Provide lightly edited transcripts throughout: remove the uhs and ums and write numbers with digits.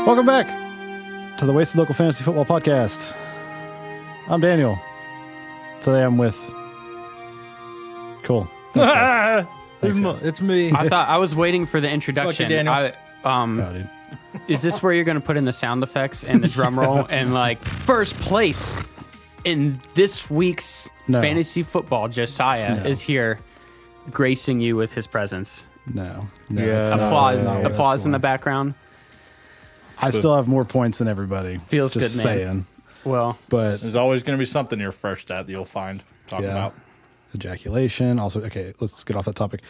Welcome back to the Wasted Local Fantasy Football Podcast. I'm Daniel. Today I'm with... Cool. Thanks, guys. It's me. I thought I was waiting for the introduction. Okay, Daniel. Oh, dude. Is this where you're going to put in the sound effects and the drum roll and like first place in this week's fantasy football? Josiah is here, gracing you with his presence. No. Yeah. Applause in the background. I still have more points than everybody. Feels just good, man. saying. Well, But There's always going to be something you're first at that you'll find. Talking about. ejaculation. Also, okay, let's get off that topic.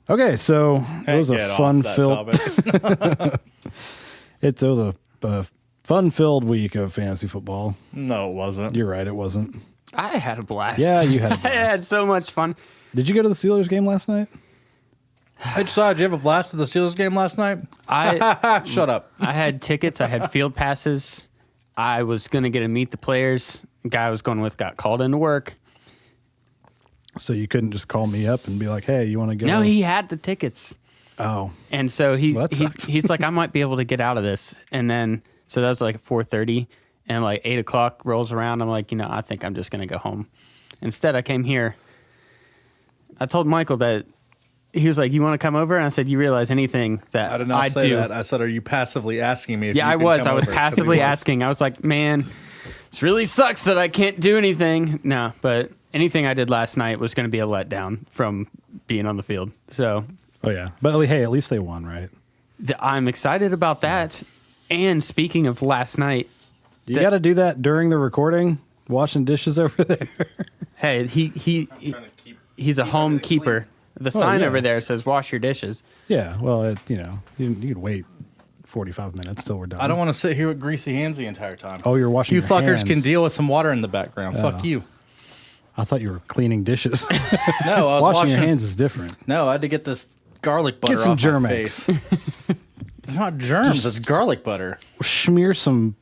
Okay, so it was a fun-filled... It was a fun-filled week of fantasy football. No, it wasn't. You're right, it wasn't. I had a blast. Yeah, you had a I blast. had so much fun. Did you go to the Steelers game last night? Hey, Josiah, did you have a blast at the Steelers game last night? Shut up. I had tickets. I had field passes. I was going to get to meet the players. The guy I was going with got called into work. So you couldn't just call me up and be like, hey, you want to go? No, he had the tickets. Oh. And so Well, that sucks. he's like, I might be able to get out of this. And then, so that was like 4:30 and like 8 o'clock rolls around. I'm like, I think I'm just going to go home. Instead, I came here. I told Michael that he was like, you want to come over? And I said, you realize anything that I did not say do. that. I said, are you passively asking me if you I can was. come I was over? passively asking. I was like, man, this really sucks that I can't do anything. No, but anything I did last night was going to be a letdown from being on the field. So Oh, yeah. But hey, at least they won, right? I'm excited about that. And speaking of last night, You got to do that during the recording, washing dishes over there. hey, he's a home keeper. The sign yeah. over there says wash your dishes. Yeah, well, you could wait 45 minutes till we're done. I don't want to sit here with greasy hands the entire time. Oh, you're washing You your fuckers hands. can deal with some water in the background. Fuck you. I thought you were cleaning dishes. No, I was washing your hands is different. No, I had to get this garlic butter Get some off my Germ-X. face. They're not germs. It's garlic butter. Smear some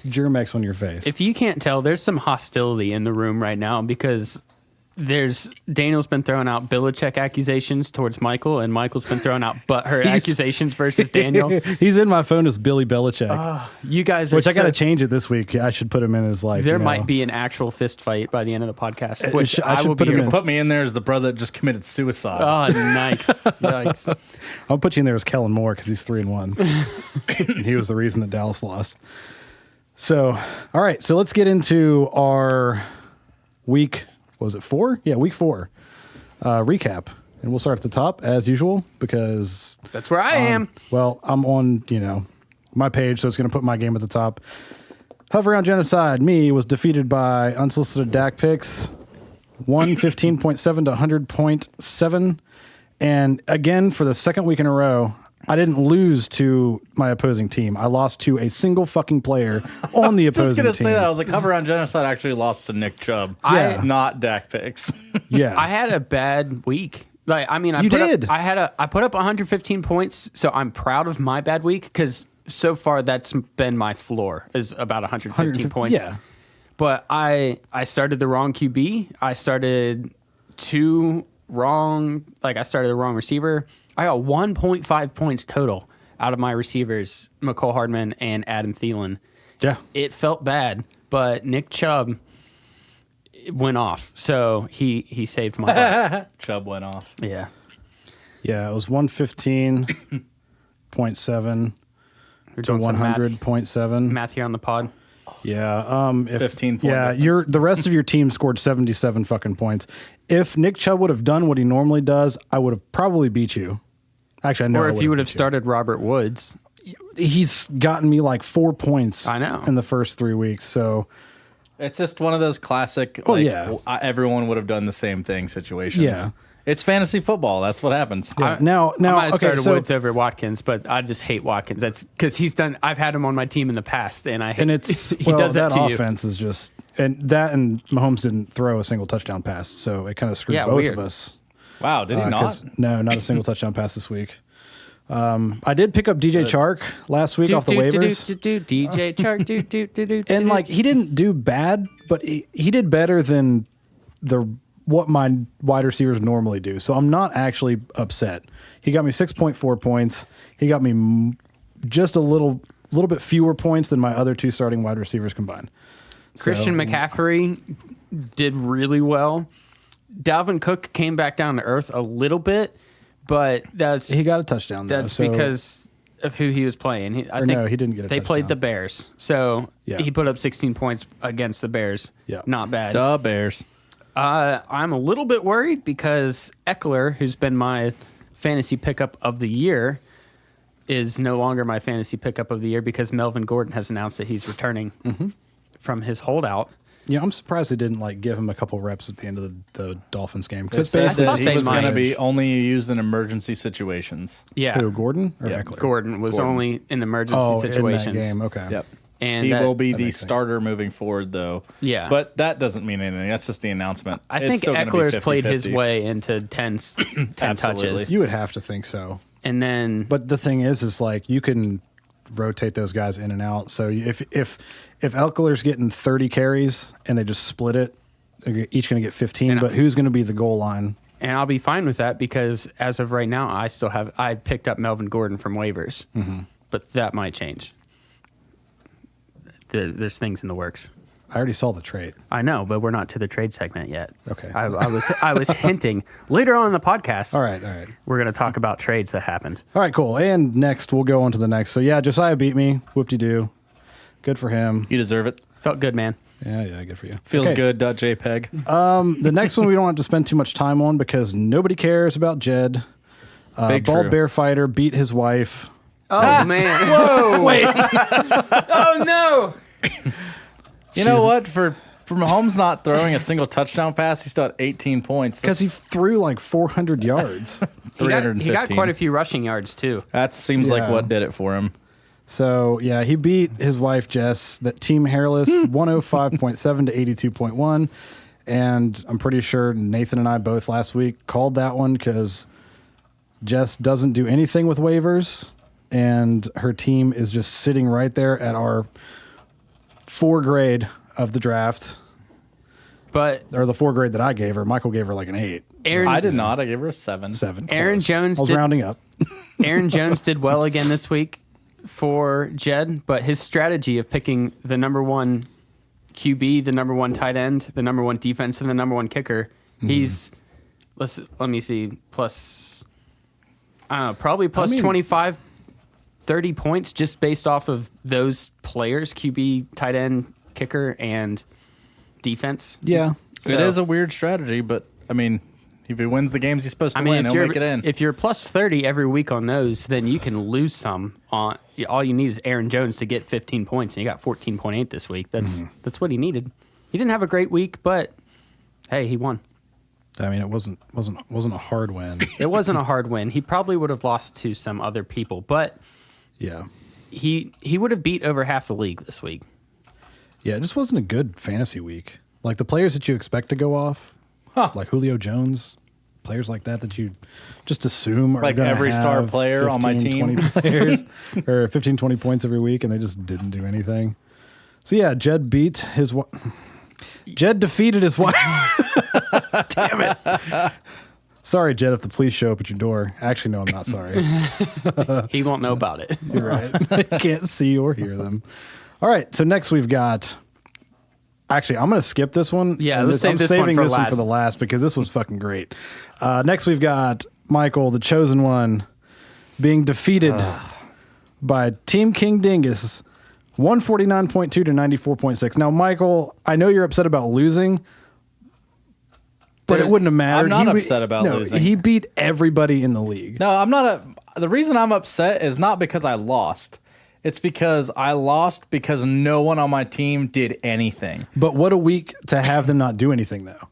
Germ-X on your face. If you can't tell, there's some hostility in the room right now because Daniel's been throwing out Belichick accusations towards Michael, and Michael's been throwing out butthurt accusations versus Daniel. He's in my phone as Billy Belichick, You guys are which I got to change it this week. I should put him in as like There might be an actual fist fight by the end of the podcast, which I I should will put be him here in. for. Put me in there as the brother that just committed suicide. Oh, nice. Yikes. I'll put you in there as Kellen Moore because he's 3-1. And he was the reason that Dallas lost. So, all right. So let's get into our week. Was it 4? Yeah, week 4 recap. And we'll start at the top as usual because That's where I am. well, I'm on, my page, so it's going to put my game at the top. Hover on Genocide. Me was defeated by unsolicited DAC picks. 115.7 to 100.7. And again, for the second week in a row, I didn't lose to my opposing team. I lost to a single fucking player on the I was opposing going to team. say that. I was like, Hover on Genocide actually lost to Nick Chubb. Yeah. Not Dak picks. Yeah. I had a bad week. Like, I mean, I You put did. Up, I put up 115 points, so I'm proud of my bad week because so far that's been my floor is about 115 points. Yeah. But I started the wrong QB. I started the wrong receiver. I got 1.5 points total out of my receivers, McCole Hardman and Adam Thielen. Yeah. It felt bad, but Nick Chubb went off, so he saved my butt. Chubb went off. Yeah. Yeah, it was 115.7 We're to doing some 100.7. math here on the pod. Yeah. If, 15 point Yeah, difference. the rest of your team scored 77 fucking points. If Nick Chubb would have done what he normally does, I would have probably beat you. Actually, I know. Or I if you would have beat started Robert Woods. He's gotten me like 4 points. I know. In the first 3 weeks. So It's just one of those classic, everyone would have done the same thing situations. Yeah. It's fantasy football. That's what happens. yeah. Now, I might have okay. started So Woods over Watkins, but I just hate Watkins. That's because I've had him on my team in the past, and I hate. and it's he does that to you. offense is just and Mahomes didn't throw a single touchdown pass, so it kind of screwed both weird. of us. Wow, did he not? 'Cause- No, not a single touchdown pass this week. I did pick up DJ Chark last week off the waivers. DJ Chark. And like he didn't do bad, but he did better than what my wide receivers normally do. So I'm not actually upset. He got me 6.4 points. He got me just a little little bit fewer points than my other 2 starting wide receivers combined. Christian McCaffrey did really well. Dalvin Cook came back down to earth a little bit, but he got a touchdown. That's because of who he was playing. He didn't get a touchdown. They played the Bears, so Yeah. he put up 16 points against the Bears. Yeah. Not bad. The Bears. I'm a little bit worried because Eckler, who's been my fantasy pickup of the year, is no longer my fantasy pickup of the year because Melvin Gordon has announced that he's returning from his holdout. Yeah, I'm surprised they didn't give him a couple reps at the end of the Dolphins game because It it's said basically that he was going to be mileage. only used in emergency situations. Yeah, Who, Gordon or Yeah. Eckler? Gordon was only in emergency Oh, situations. in that game. Okay. Yep. And he that- will be that the makes sense. starter moving forward, though. Yeah. But that doesn't mean anything. That's just the announcement. I It's think still gonna be Eckler's played 50-50. his way into 10 Absolutely. touches. You would have to think so. And then But the thing is you can rotate those guys in and out. So if Eckler's getting 30 carries and they just split it, they're each going to get 15. And but who's going to be the goal line? And I'll be fine with that because as of right now, I picked up Melvin Gordon from waivers, but that might change. There's things in the works. I already saw the trade. I know, but we're not to the trade segment yet. Okay. I was hinting later on in the podcast. All right. We're going to talk about trades that happened. All right, cool. And next, we'll go on to the next. So, yeah, Josiah beat me. Whoop-de-doo. Good for him. You deserve it. Felt good, man. Yeah, good for you. Feels Okay. good. .jpg. The next one we don't have to spend too much time on because nobody cares about Jed. Big Bald true. bear fighter beat his wife. Oh, man. Whoa. Wait. Oh, no. You know what? For Mahomes not throwing a single touchdown pass, he still had 18 points. Because he threw 400 yards. He got 315. quite a few rushing yards, too. That seems like Yeah. what did it for him. So, yeah, he beat his wife, Jess, that Team Hairless, 105.7 to 82.1. And I'm pretty sure Nathan and I both last week called that one because Jess doesn't do anything with waivers. And her team is just sitting right there at our 4 grade of the draft. But Or the 4 grade that I gave her. Michael gave her an 8. Aaron, I did not. I gave her a 7. 7. Aaron close. Jones I was did- rounding up. Aaron Jones did well again this week for Jed, but his strategy of picking the number 1 QB, the number 1 tight end, the number 1 defense, and the number 1 kicker, he's let me see, plus probably plus 25, 30 points just based off of those players, QB, tight end, kicker, and defense. Yeah. It is a weird strategy, but, I mean, if he wins the games he's supposed to win, he'll make it in. If you're plus 30 every week on those, then you can lose some. All you need is Aaron Jones to get 15 points, and you got 14.8 this week. That's what he needed. He didn't have a great week, but hey, he won. I mean, it wasn't a hard win. It wasn't a hard win. He probably would have lost to some other people, but Yeah. he would have beat over half the league this week. Yeah, it just wasn't a good fantasy week. Like the players that you expect to go off, like Julio Jones, players like that you just assume are Like gonna every star have player on my 15, team. 20 players, or 15, 20 points every week, and they just didn't do anything. So yeah, Jed beat his Jed defeated his wife. Damn it. Sorry, Jed, if the police show up at your door. Actually, no, I'm not sorry. He won't know about it. You're right. I can't see or hear them. All right, so next we've got... Actually, I'm going to skip this one. Yeah, and let's save I'm this one saving for this one last. for the last because this was fucking great. Next, we've got Michael, the chosen one, being defeated by Team King Dingus, 149.2 to 94.6. Now, Michael, I know you're upset about losing, but it wouldn't have mattered. I'm not upset about losing. He beat everybody in the league. No, I'm not. The reason I'm upset is not because I lost. It's because I lost because no one on my team did anything. But what a week to have them not do anything, though.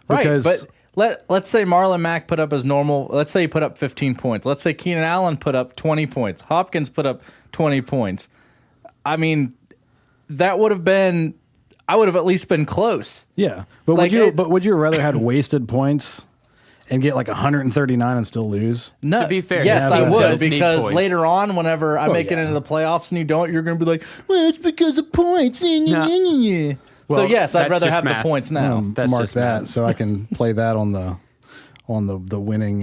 Because Right, but let's say Marlon Mack put up his normal. Let's say he put up 15 points. Let's say Keenan Allen put up 20 points. Hopkins put up 20 points. I mean, that would have been. I would have at least been close. yeah, but Like would you rather had wasted points and get like 139 and still lose? No, To be fair, yes, his I team would does need because points. later on, whenever I make it yeah. into the playoffs and you don't, you're going to be like, "Well, it's because of points." So Well, yes, I'd that's rather just have math. the points now. That's Mark just that math. so I can play that on the winning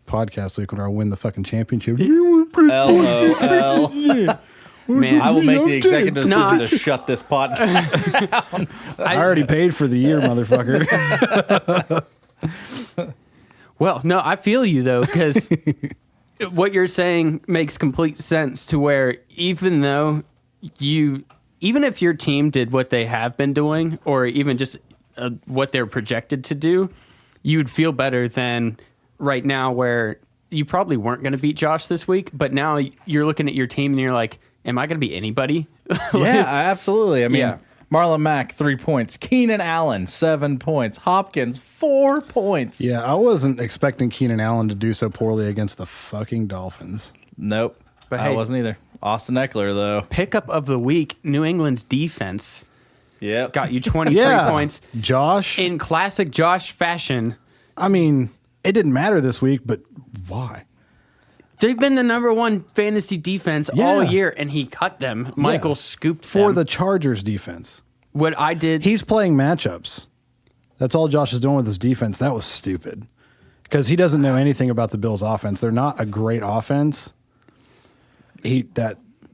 podcast week when I win the fucking championship. LOL. Man, I will make the executive decision No, to shut this podcast down. I already paid for the year, motherfucker. Well, no, I feel you though, because what you're saying makes complete sense to where even if your team did what they have been doing, or even just what they're projected to do, you'd feel better than right now where you probably weren't going to beat Josh this week, but now you're looking at your team and you're like, am I going to beat anybody? Yeah, absolutely. I mean, Yeah. Marlon Mack, 3 points. Keenan Allen, 7 points. Hopkins, 4 points. Yeah, I wasn't expecting Keenan Allen to do so poorly against the fucking Dolphins. Nope. But I hey- wasn't either. Austin Eckler, though. Pickup of the week, New England's defense Yep. got you 23 Yeah, points Josh. in classic Josh fashion. I mean, it didn't matter this week, but why? They've been the number one fantasy defense Yeah. all year, and he cut them. Michael scooped For them. the Chargers defense. What I did, He's playing matchups. That's all Josh is doing with his defense. That was stupid. Because he doesn't know anything about the Bills' offense. They're not a great offense.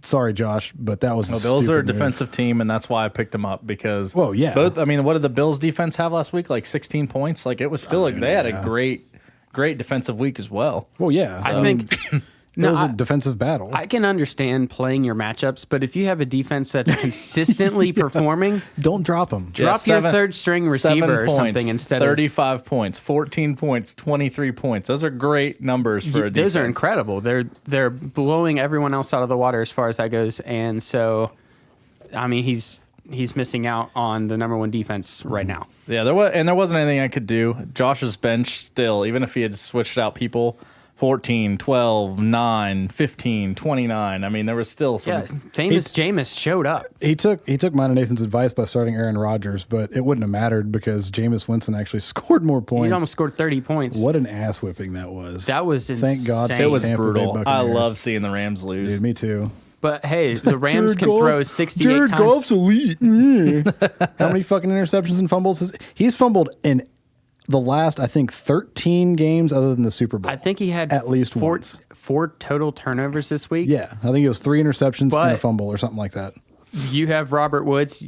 Sorry, Josh, but that was The a Bills are a stupid move. defensive team, and that's why I picked them up because. Well, yeah. Both. I mean, what did the Bills defense have last week? Like 16 points. Like it was still they had a great defensive week as well. Well, yeah. I think it no, was I- a defensive battle. I can understand playing your matchups, but if you have a defense that's consistently performing, Don't drop him. drop your third string receiver or something instead 35 points, 14 points, 23 points. Those are great numbers for a defense. Those are incredible. They're blowing everyone else out of the water as far as that goes, and so, I mean, he's missing out on the number one defense right now. Yeah, there wasn't anything I could do. Josh's bench still, even if he had switched out people, 14, 12, 9, 15, 29. I mean, there was still some. Yeah, famous Jameis showed up. He took mine and Nathan's advice by starting Aaron Rodgers, but it wouldn't have mattered because Jameis Winston actually scored more He points. almost scored 30 points. What an ass whipping that was. That was Thank God insane. It was Tampa Bay brutal. I Buccaneers. love seeing the Rams lose. Dude, me too. But hey, the Rams can throw 68 Jared times. Goff's elite. Mm. How many fucking interceptions and fumbles? He's fumbled in the last, I think, 13 games other than the Super Bowl. I think he had at least once. four total turnovers this week. Yeah, I think it was 3 interceptions and a But- fumble or something like that. You have Robert Woods.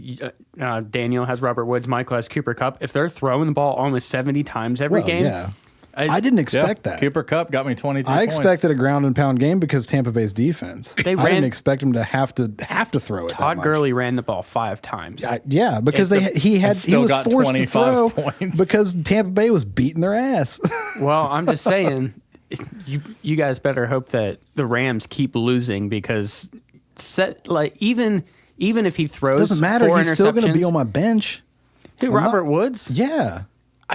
Daniel has Robert Woods. Michael has Cooper Kupp. If they're throwing the ball almost 70 times every Well, game, yeah. I didn't expect that. Cooper Kupp got me 22 I points. expected a ground and pound game because Tampa Bay's defense. I ran- didn't expect him to have to throw it. Todd that much. Gurley ran the ball 5 times. Yeah, because he still was got forced to 25 throw points. because Tampa Bay was beating their ass. Well, I'm just saying, you guys better hope that the Rams keep losing because even if he throws Doesn't matter. 4 He's still going to be interceptions- on my bench. Who, Robert Woods? Yeah.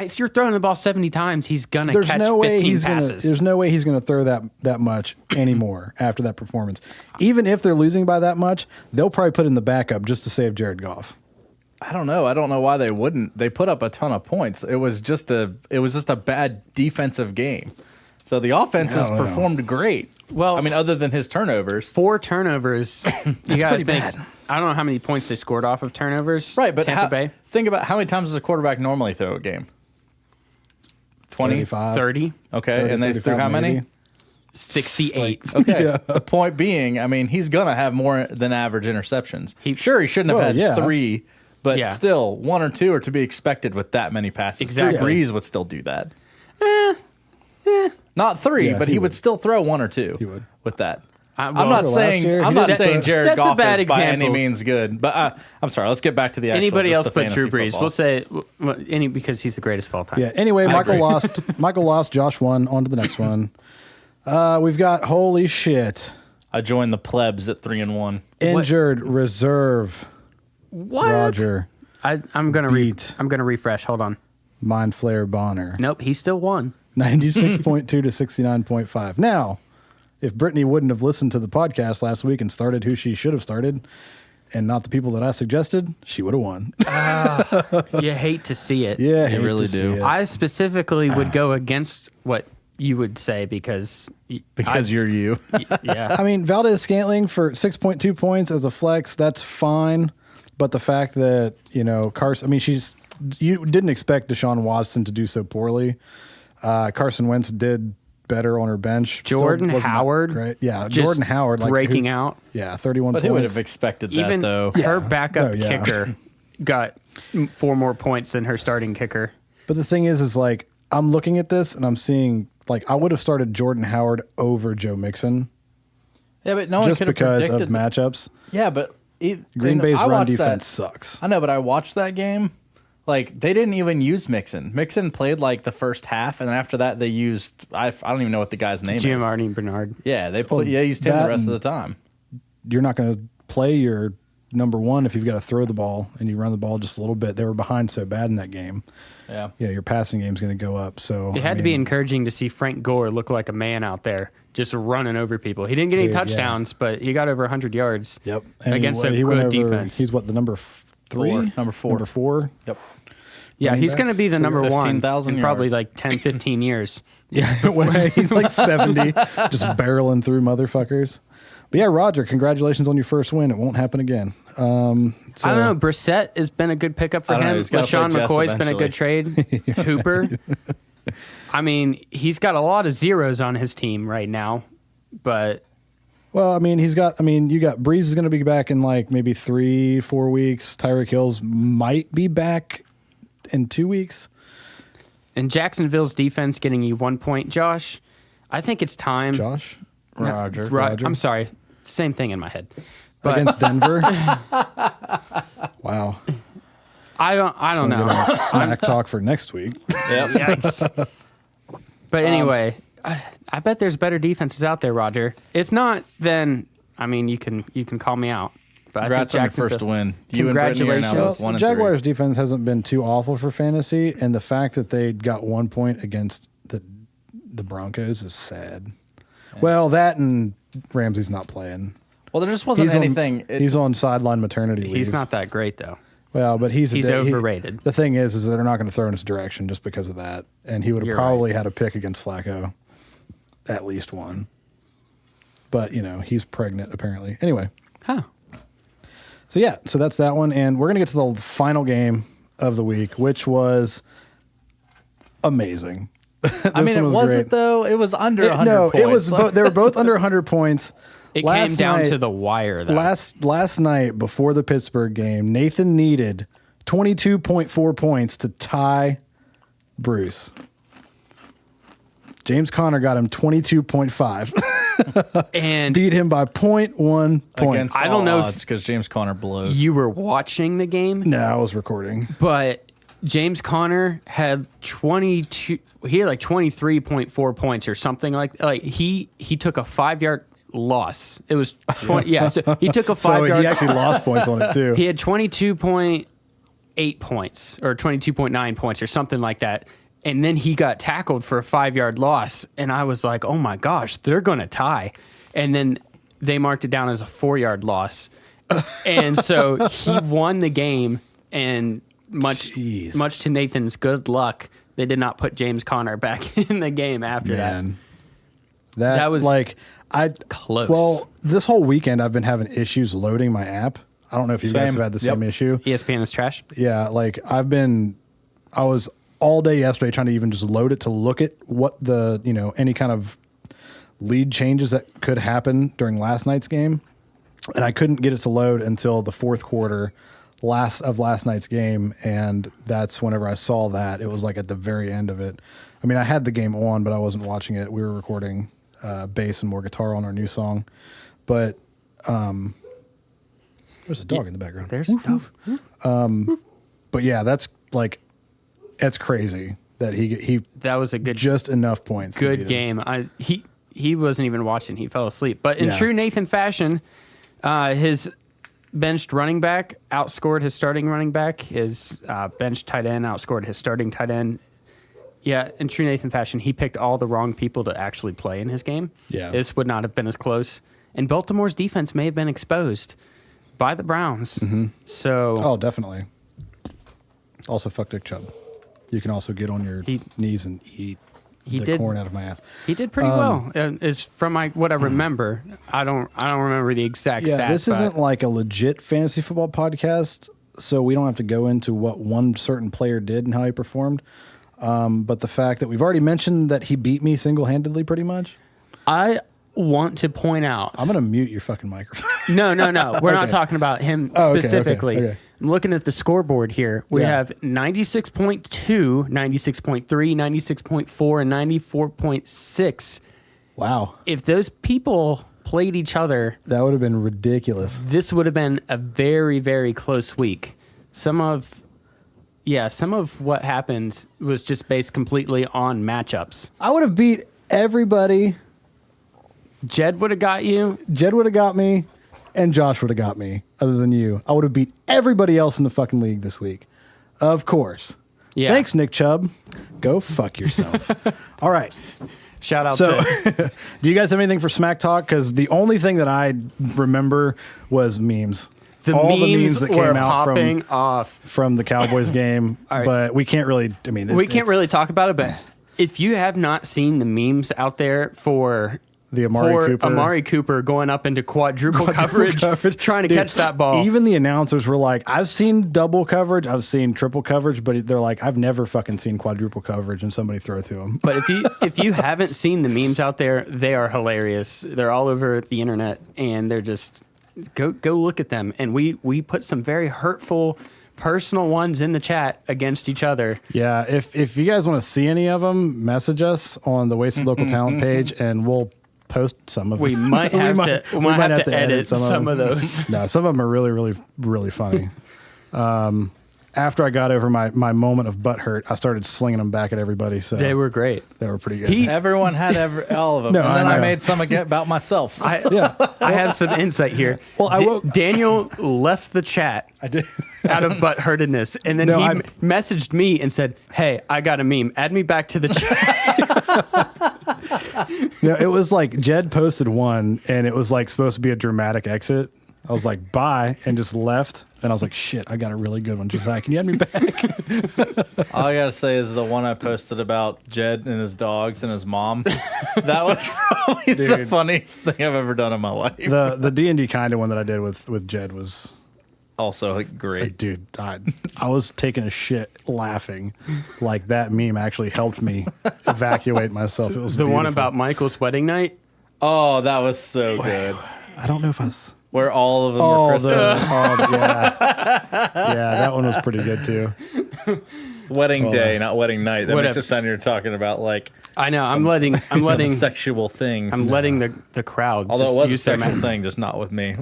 If you're throwing the ball 70 times, he's gonna There's catch no way 15 he's passes. gonna. There's no way he's gonna throw that much anymore after that performance. Even if they're losing by that much, they'll probably put in the backup just to save Jared Goff. I don't know. I don't know why they wouldn't. They put up a ton of points. It was just a bad defensive game. So the offense has I don't know. performed great. Well- I mean, other than his turnovers. 4 turnovers. You gotta pretty think. bad. I don't know how many points they scored off of turnovers. Right, but Tampa Bay think about how many times does a quarterback normally throw a game? 20? 35, 30, Okay, 30, and they threw 35 how many? maybe. 68. Okay. Yeah. The point being, I mean, he's going to have more than average interceptions. He shouldn't have Well, had yeah. 3, but Yeah. still, 1 or 2 are to be expected with that many passes. Exactly. Drew Brees would still do that. Not 3, Yeah, but he he would would. still throw 1 or 2 He would. with that. Well, I'm not last saying year, he I'm not did saying that. Jared That's a Goff bad is by any example. means good, but I'm sorry. Let's get back to the actual, Anybody just else the but Drew fantasy Brees? football. We'll say because he's the greatest of all time. Yeah. Anyway, Michael agree. lost. Michael lost. Josh won. On to the next one. We've got holy shit. I joined the plebs at 3-1. Injured reserve. What? Roger. I'm gonna Beat. I'm gonna refresh. Hold on. Mind Flayer Bonner. Nope, he still won. 96.2 to 69.5. Now, if Brittany wouldn't have listened to the podcast last week and started who she should have started and not the people that I suggested, she would have won. You hate to see it. Yeah, You hate really to see do. it. I specifically would go against what you would say because You're you. yeah. I mean, Valdez Scantling for 6.2 points as a flex, that's fine. But the fact that, Carson, I mean, you didn't expect Deshaun Watson to do so poorly. Carson Wentz did better on her bench. Still Jordan was not Howard, great. Yeah, just Jordan Howard breaking out. Yeah, 31 But points. who would have expected that, Even though? her backup No, yeah. kicker got 4 more points than her starting kicker. But the thing is like I'm looking at this and I'm seeing like I would have started Jordan Howard over Joe Mixon Yeah, but no one just could have because predicted of matchups. Yeah, but Green Bay's I run watched defense that. sucks. I know, but I watched that game. Like, they didn't even use Mixon. Mixon played like the first half, and then after that, they used I don't even know what the guy's name is. Giamatti Bernard. Yeah, they used him the that rest of and- the time. You're not going to play your number one if you've got to throw the ball and you run the ball just a little bit. They were behind so bad in that game. Yeah. Yeah, your passing game's going to go up. So It had to be encouraging to see Frank Gore look like a man out there, just running over people. He didn't get any Dude, yeah. touchdowns, but he got over 100 yards. Yep. And Against a he went good over, defense. He's what, the number 3? Number four. Number 4. Yep. Yeah, running he's back going to be the number one 15,000 in probably yards. like 10, 15 years. Yeah, when he's like 70, just barreling through motherfuckers. But yeah, Roger, congratulations on your first win. It won't happen again. I don't know. Brissett has been a good pickup for I don't know, him. he's gotta LaShawn play Jess McCoy's been a good trade. Hooper. I mean, he's got a lot of zeros on his team right now, but Well, I mean, you got Breeze is going to be back in like maybe 3-4 weeks. Tyreek Hills might be back in 2 weeks. in Jacksonville's defense getting you 1 point, Josh, I think it's time. Josh? No, Roger. Roger. I'm sorry. Same thing in my head. But Against Denver? Wow. I don't know. Smack talk for next week. Yep. Yikes. But anyway, I bet there's better defenses out there, Roger. If not, then I mean you can call me out. But Congrats I on think your first Jacksonville- win. You and Brittany are now Congratulations. both 1-3. Jaguars defense hasn't been too awful for fantasy, and the fact that they got 1 point against the Broncos is sad. Well, that and Ramsey's not playing. Well, there just wasn't anything. He's on sideline maternity leave. He's not that great though. Well, but he's overrated. The thing is that they're not going to throw in his direction just because of that, and he would have You're probably had a pick against Flacco, at least one. But he's pregnant apparently. Anyway, Huh. so yeah, so that's that one, and we're gonna get to the final game of the week, which was amazing. I mean, it was wasn't great. though. It was under 100 No, points. it was. They were both under 100 points. It came down to the wire though. Last night before the Pittsburgh game, Nathan needed 22.4 points to tie Bruce. James Conner got him 22.5. And Beat him by 0.1 points. against I don't know if- because James Conner blows. you were watching the game, No, I was recording. but James Conner had 22. He had like 23.4 points or something like he took a 5-yard loss. It was 20. Yeah, so he took a So 5-yard. he actually lost points on it too. He had 22.8 points or 22.9 points or something like that. And then he got tackled for a 5-yard loss. And I was like, oh my gosh, they're going to tie. And then they marked it down as a 4-yard loss. And so he won the game. And much to Nathan's good luck, they did not put James Conner back in the game after Man, that That was like Close. Well, this whole weekend I've been having issues loading my app. I don't know if you guys Same. have had the same Yep. issue. that. ESPN is trash. Yeah, like I was all day yesterday trying to even just load it to look at what the, any kind of lead changes that could happen during last night's game. And I couldn't get it to load until the fourth quarter of last night's game. And that's whenever I saw that. It was like at the very end of it. I mean, I had the game on, but I wasn't watching it. We were recording bass and more guitar on our new song. But there's a dog in the background. There's stuff. But yeah, that's crazy that he That was a good just enough points. to beat good him. game. He wasn't even watching. He fell asleep. But in Yeah. true Nathan fashion, his benched running back outscored his starting running back. His benched tight end outscored his starting tight end. Yeah, in true Nathan fashion, he picked all the wrong people to actually play in his game. Yeah. This would not have been as close. And Baltimore's defense may have been exposed by the Browns. Mm-hmm. So Oh, definitely. Also, fuck Dick Chubb. You can also get on your knees and eat the did- corn out of my ass. he did pretty well. Is from what I remember. I don't remember the exact Yeah, stats. this but- isn't like a legit fantasy football podcast, so we don't have to go into what one certain player did and how he performed. But the fact that we've already mentioned that he beat me single-handedly pretty much. I want to point out. I'm going to mute your fucking microphone. No. We're not talking about him specifically. Okay. I'm looking at the scoreboard here. We Yeah. have 96.2, 96.3, 96.4, and 94.6. Wow. If those people played each other, That would have been ridiculous. this would have been a very, very close week. Some of what happened was just based completely on matchups. I would have beat everybody. Jed would have got you. Jed would have got me, and Josh would have got me, other than you. I would have beat everybody else in the fucking league this week. Of course. Yeah. Thanks, Nick Chubb. Go fuck yourself. All right. Shout out So, to do you guys have anything for Smack Talk? Because the only thing that I remember was memes. All the memes that were came out popping off. from the Cowboys game. All right. But we can't really, I mean, We can't it's really talk about it, but if you have not seen the memes out there for the Amari Cooper going up into quadruple coverage, trying to Dude, catch that ball. Even the announcers were like, I've seen double coverage, I've seen triple coverage, but they're like, I've never fucking seen quadruple coverage and somebody throw to him. But if you haven't seen the memes out there, they are hilarious. They're all over the internet, and they're just go look at them. And we put some very hurtful, personal ones in the chat against each other. Yeah, if you guys want to see any of them, message us on the Wasted Local Talent page, and we'll post some of them. We might have to edit some of those. No, some of them are really, really, really funny. After I got over my moment of butt hurt, I started slinging them back at everybody. So They were great. they were pretty good. Everyone had all of them. No, and then I I know. made some about myself. yeah, I have some insight here. Well, I woke- Daniel left the chat I did. out of butt hurtedness, and then No, he I'm- messaged me and said, "Hey, I got a meme. Add me back to the chat." No, it was like Jed posted one, and it was like supposed to be a dramatic exit. I was like, bye, and just left. And I was like, shit, I got a really good one. Josiah, can you add me back? All I gotta say is the one I posted about Jed and his dogs and his mom. That was probably the funniest thing I've ever done in my life. The D&D kind of one that I did with Jed was, Also great. dude, I was taking a shit laughing. Like that meme actually helped me evacuate myself. It was The one beautiful. about Michael's wedding night. Oh, that was so good. I don't know if I was... Where all of them were Oh, Kristen. yeah. Yeah, that one was pretty good too. It's wedding day, not wedding night. That Whatever. makes it sound you're talking about like I know. I'm letting some sexual things. I'm letting the crowd. Although just it was a use their sexual ma- thing, just not with me.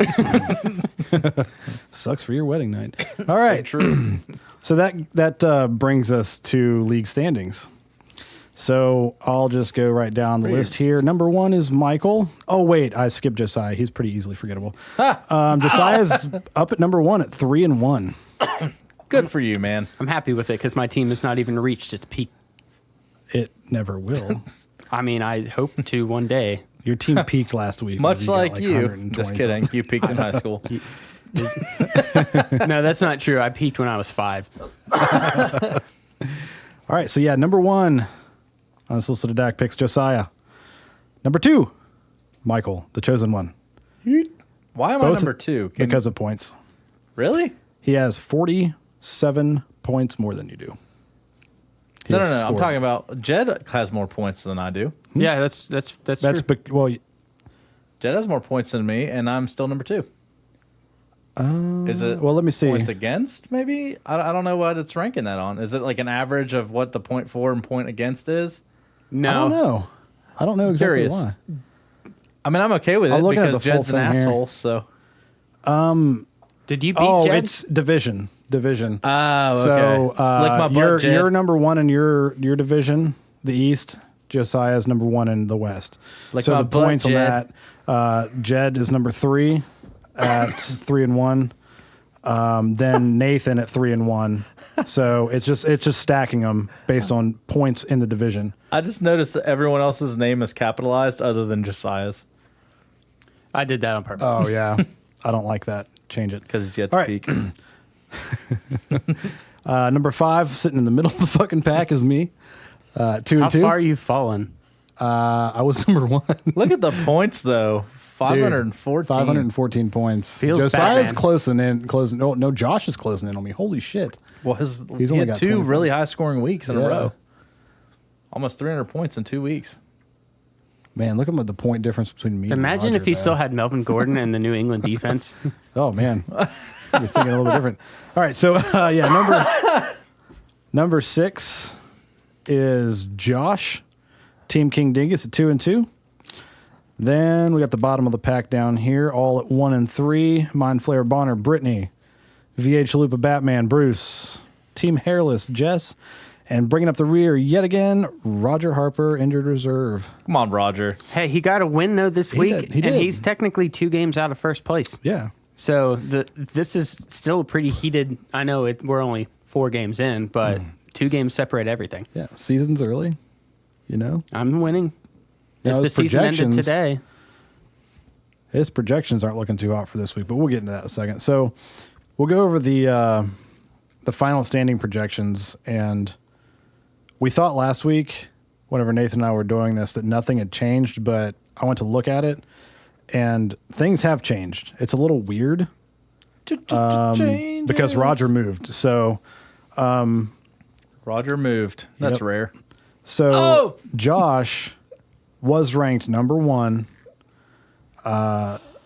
Sucks for your wedding night. All right. True. So that brings us to league standings. So I'll just go right down the list here. Number 1 is Michael. Oh, wait, I skipped Josiah. He's pretty easily forgettable. Josiah's up at number 1 at 3-1. Good for you, man. I'm happy with it because my team has not even reached its peak. It never will. I mean, I hope to one day. Your team peaked last week. Much got like you. 120 Just kidding. You peaked in high school. No, that's not true. I peaked when I was 5. All right, so yeah, number 1 on this list of DAC picks, Josiah. Number 2, Michael, the chosen one, Why am I Both- number 2? because of points. Really? He has 47 points more than you do. No. His I'm score. talking about Jed has more points than I do. Yeah, that's That's true. well, Jed has more points than me, and I'm still number 2. Is it well, let me see. points against, maybe? I don't know what it's ranking that on. Is it like an average of what the point for and point against is? No. I don't know. I don't know exactly Curious. why. I mean, I'm okay with I'm it looking at because the full Jed's an thing here. asshole, so. Did you beat Oh, Jed? it's division. Oh, So Lick my butt, you're Jed. number 1 in your division, the East. Josiah's number 1 in the West. Lick so my the butt, points on Jed. that, Jed is number 3 at 3-1. Then Nathan at 3-1. So it's just stacking them based on points in the division. I just noticed that everyone else's name is capitalized other than Josiah's I did that on purpose. Oh yeah, I don't like that. Change it. because he's yet All to right. peak. Number 5, sitting in the middle of the fucking pack, is me. 2 How and 2. far are you fallen? I was number 1. Look at the points, though. 514. 514 points. Feels bad, Josiah's man. closing. No, Josh is closing in on me. Holy shit. Well, He's he only had got 2 20 really high-scoring weeks in a Yeah. row. Almost 300 points in 2 weeks. Man, look at the point difference between me and Imagine Roger if he there. still had Melvin Gordon and the New England defense. Oh, man. You're thinking a little bit different. All right, so, number 6 is Josh, Team King Dingus at 2-2. Then we got the bottom of the pack down here, all at 1-3. Mind Flayer Bonner, Brittany, VH Chalupa Batman, Bruce, Team Hairless, Jess, and bringing up the rear yet again, Roger Harper, injured reserve. Come on, Roger. Hey, he got a win though this week, He did. and he's technically 2 games out of first place. Yeah. So this is still pretty heated. I know we're only 4 games in, but 2 games separate everything. Yeah. Season's early, you know? I'm winning. Now, If the his season ended projections- today, His projections aren't looking too hot for this week, but we'll get into that in a second. So we'll go over the final standing projections, and we thought last week, whenever Nathan and I were doing this, that nothing had changed, but I went to look at it, and things have changed. It's a little weird because Roger moved. So Roger moved. That's Yep. rare. So Josh was ranked number 1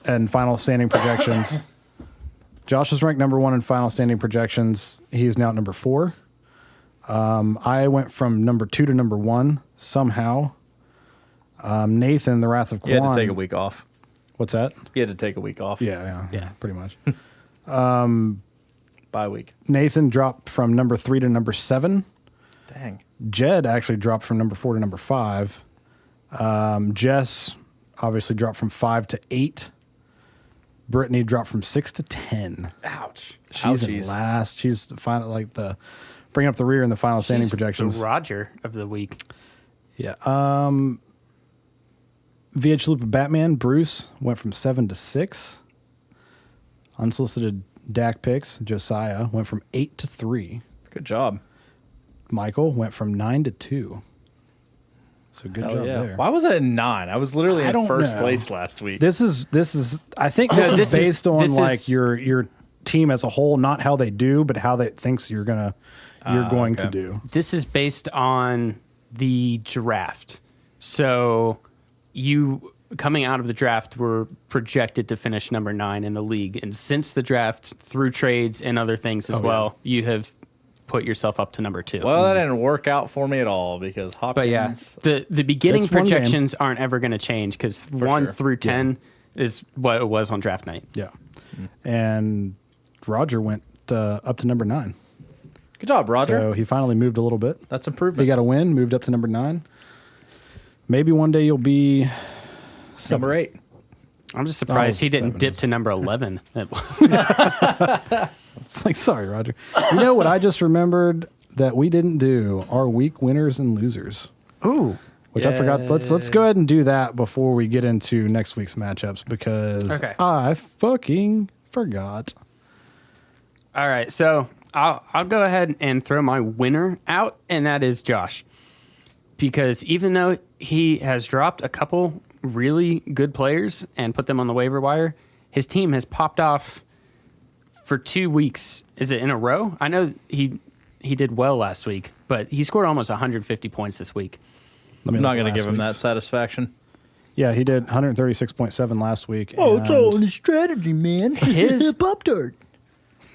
in final standing projections. Josh was ranked number 1 in final standing projections. He's now at number 4. I went from number 2 to number 1 somehow. Nathan, the Wrath of Quan. You had to take a week off. What's that? You had to take a week off. Yeah. Pretty much. Bye week. Nathan dropped from number 3 to number 7. Dang. Jed actually dropped from number 4 to number 5. Jess obviously dropped from 5 to 8. Brittany dropped from 6 to 10. ouch. She's in Ouchies. last. She's the final, bringing up the rear in the final standing She's projections. the Roger of the week. Yeah. VH Loop of Batman, Bruce went from 7 to 6. Unsolicited DAC picks, Josiah went from 8 to 3. Good job. Michael went from 9 to 2. So good Hell job yeah. there. Why was it 9? I was literally I in don't first know. place last week. This is I think this No, is this is- based on this like is- your team as a whole, not how they do, but how they thinks you're going to okay. do. This is based on the draft. So you coming out of the draft were projected to finish number 9 in the league. And since the draft, through trades and other things as well, you have put yourself up to number 2. Well, that didn't work out for me at all because Hopkins. But yeah, the beginning That's one game. projections aren't ever going to change because 1 sure. through 10 is what it was on draft night. Yeah. And Roger went up to number 9. Good job, Roger. So he finally moved a little bit. That's He improvement. got a win, moved up to number 9. Maybe one day you'll be number 8. I'm just surprised he didn't 7 dip is- to number 11. It's like, sorry, Roger. You know what I just remembered that we didn't do? Our week winners and losers. Ooh. Which I forgot. Let's go ahead and do that before we get into next week's matchups because Okay. I fucking forgot. All right, so I'll go ahead and throw my winner out, and that is Josh. Because even though he has dropped a couple really good players and put them on the waiver wire, his team has popped off for 2 weeks. Is it in a row? I know he did well last week, but he scored almost 150 points this week. Let me I'm not look at going to give last him that week's. satisfaction. Yeah, he did 136.7 last week. Oh, it's and- all in the strategy, man. His- Pop-Tart.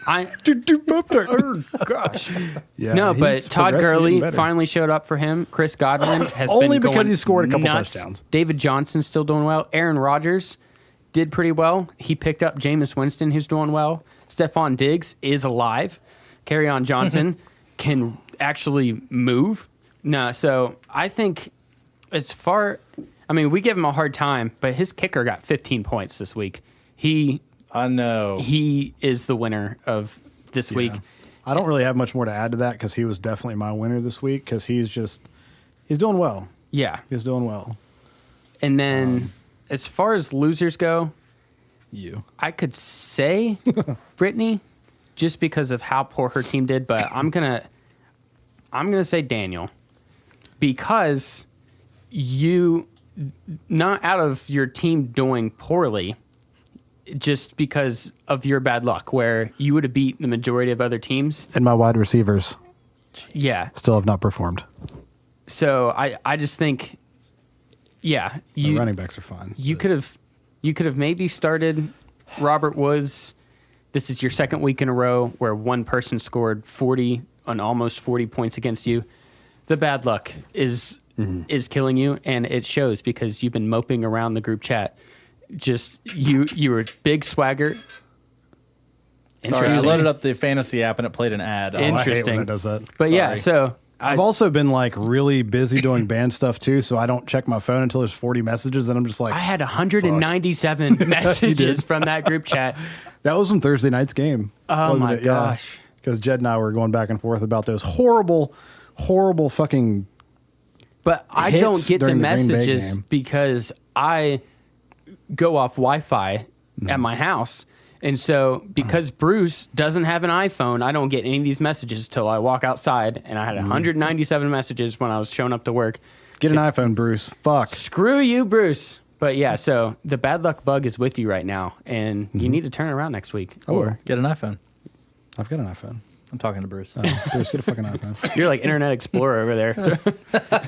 Oh, gosh. Yeah, No, he's but Todd progressively Gurley getting better. finally showed up for him. Chris Godwin has Only been because going he scored a couple nuts. touchdowns. David Johnson's still doing well. Aaron Rodgers did pretty well. He picked up Jameis Winston, who's doing well. Stephon Diggs is alive. Kerryon Johnson can actually move. No, so I think we give him a hard time, but his kicker got 15 points this week. I know. He is the winner of this week. I don't really have much more to add to that because he was definitely my winner this week because he's doing well. Yeah. He's doing well. And then as far as losers go, You. I could say Brittany just because of how poor her team did, but I'm gonna say Daniel because you not out of your team doing poorly just because of your bad luck where you would have beat the majority of other teams. And my wide receivers Yeah. still have not performed. So I just think, yeah, The running backs are fine. you could have maybe started Robert Woods. This is your second week in a row where one person scored 40 on almost 40 points against you. The bad luck is killing you, and it shows because you've been moping around the group chat. Just you were big swagger. Sorry, I loaded up the fantasy app and it played an ad. I hate when Interesting. it does that. But yeah, Sorry. so I've also been like really busy doing band stuff too, so I don't check my phone until there's 40 messages, and I'm just like, I had 197 messages from that group chat. that was from Thursday night's game. Oh wasn't my it? gosh. Because Jed and I were going back and forth about those horrible fucking. But I hits don't get the during the Green Bay messages game. because I go off Wi-Fi at my house. And so because Bruce doesn't have an iPhone, I don't get any of these messages till I walk outside. And I had 197 messages when I was showing up to work. Get an iPhone, Bruce. Fuck. Screw you, Bruce. But yeah, so the bad luck bug is with you right now, and you need to turn around next week. Or Get an iPhone. I've got an iPhone. I'm talking to Bruce. Bruce, get a fucking iPhone. you're like Internet Explorer over there.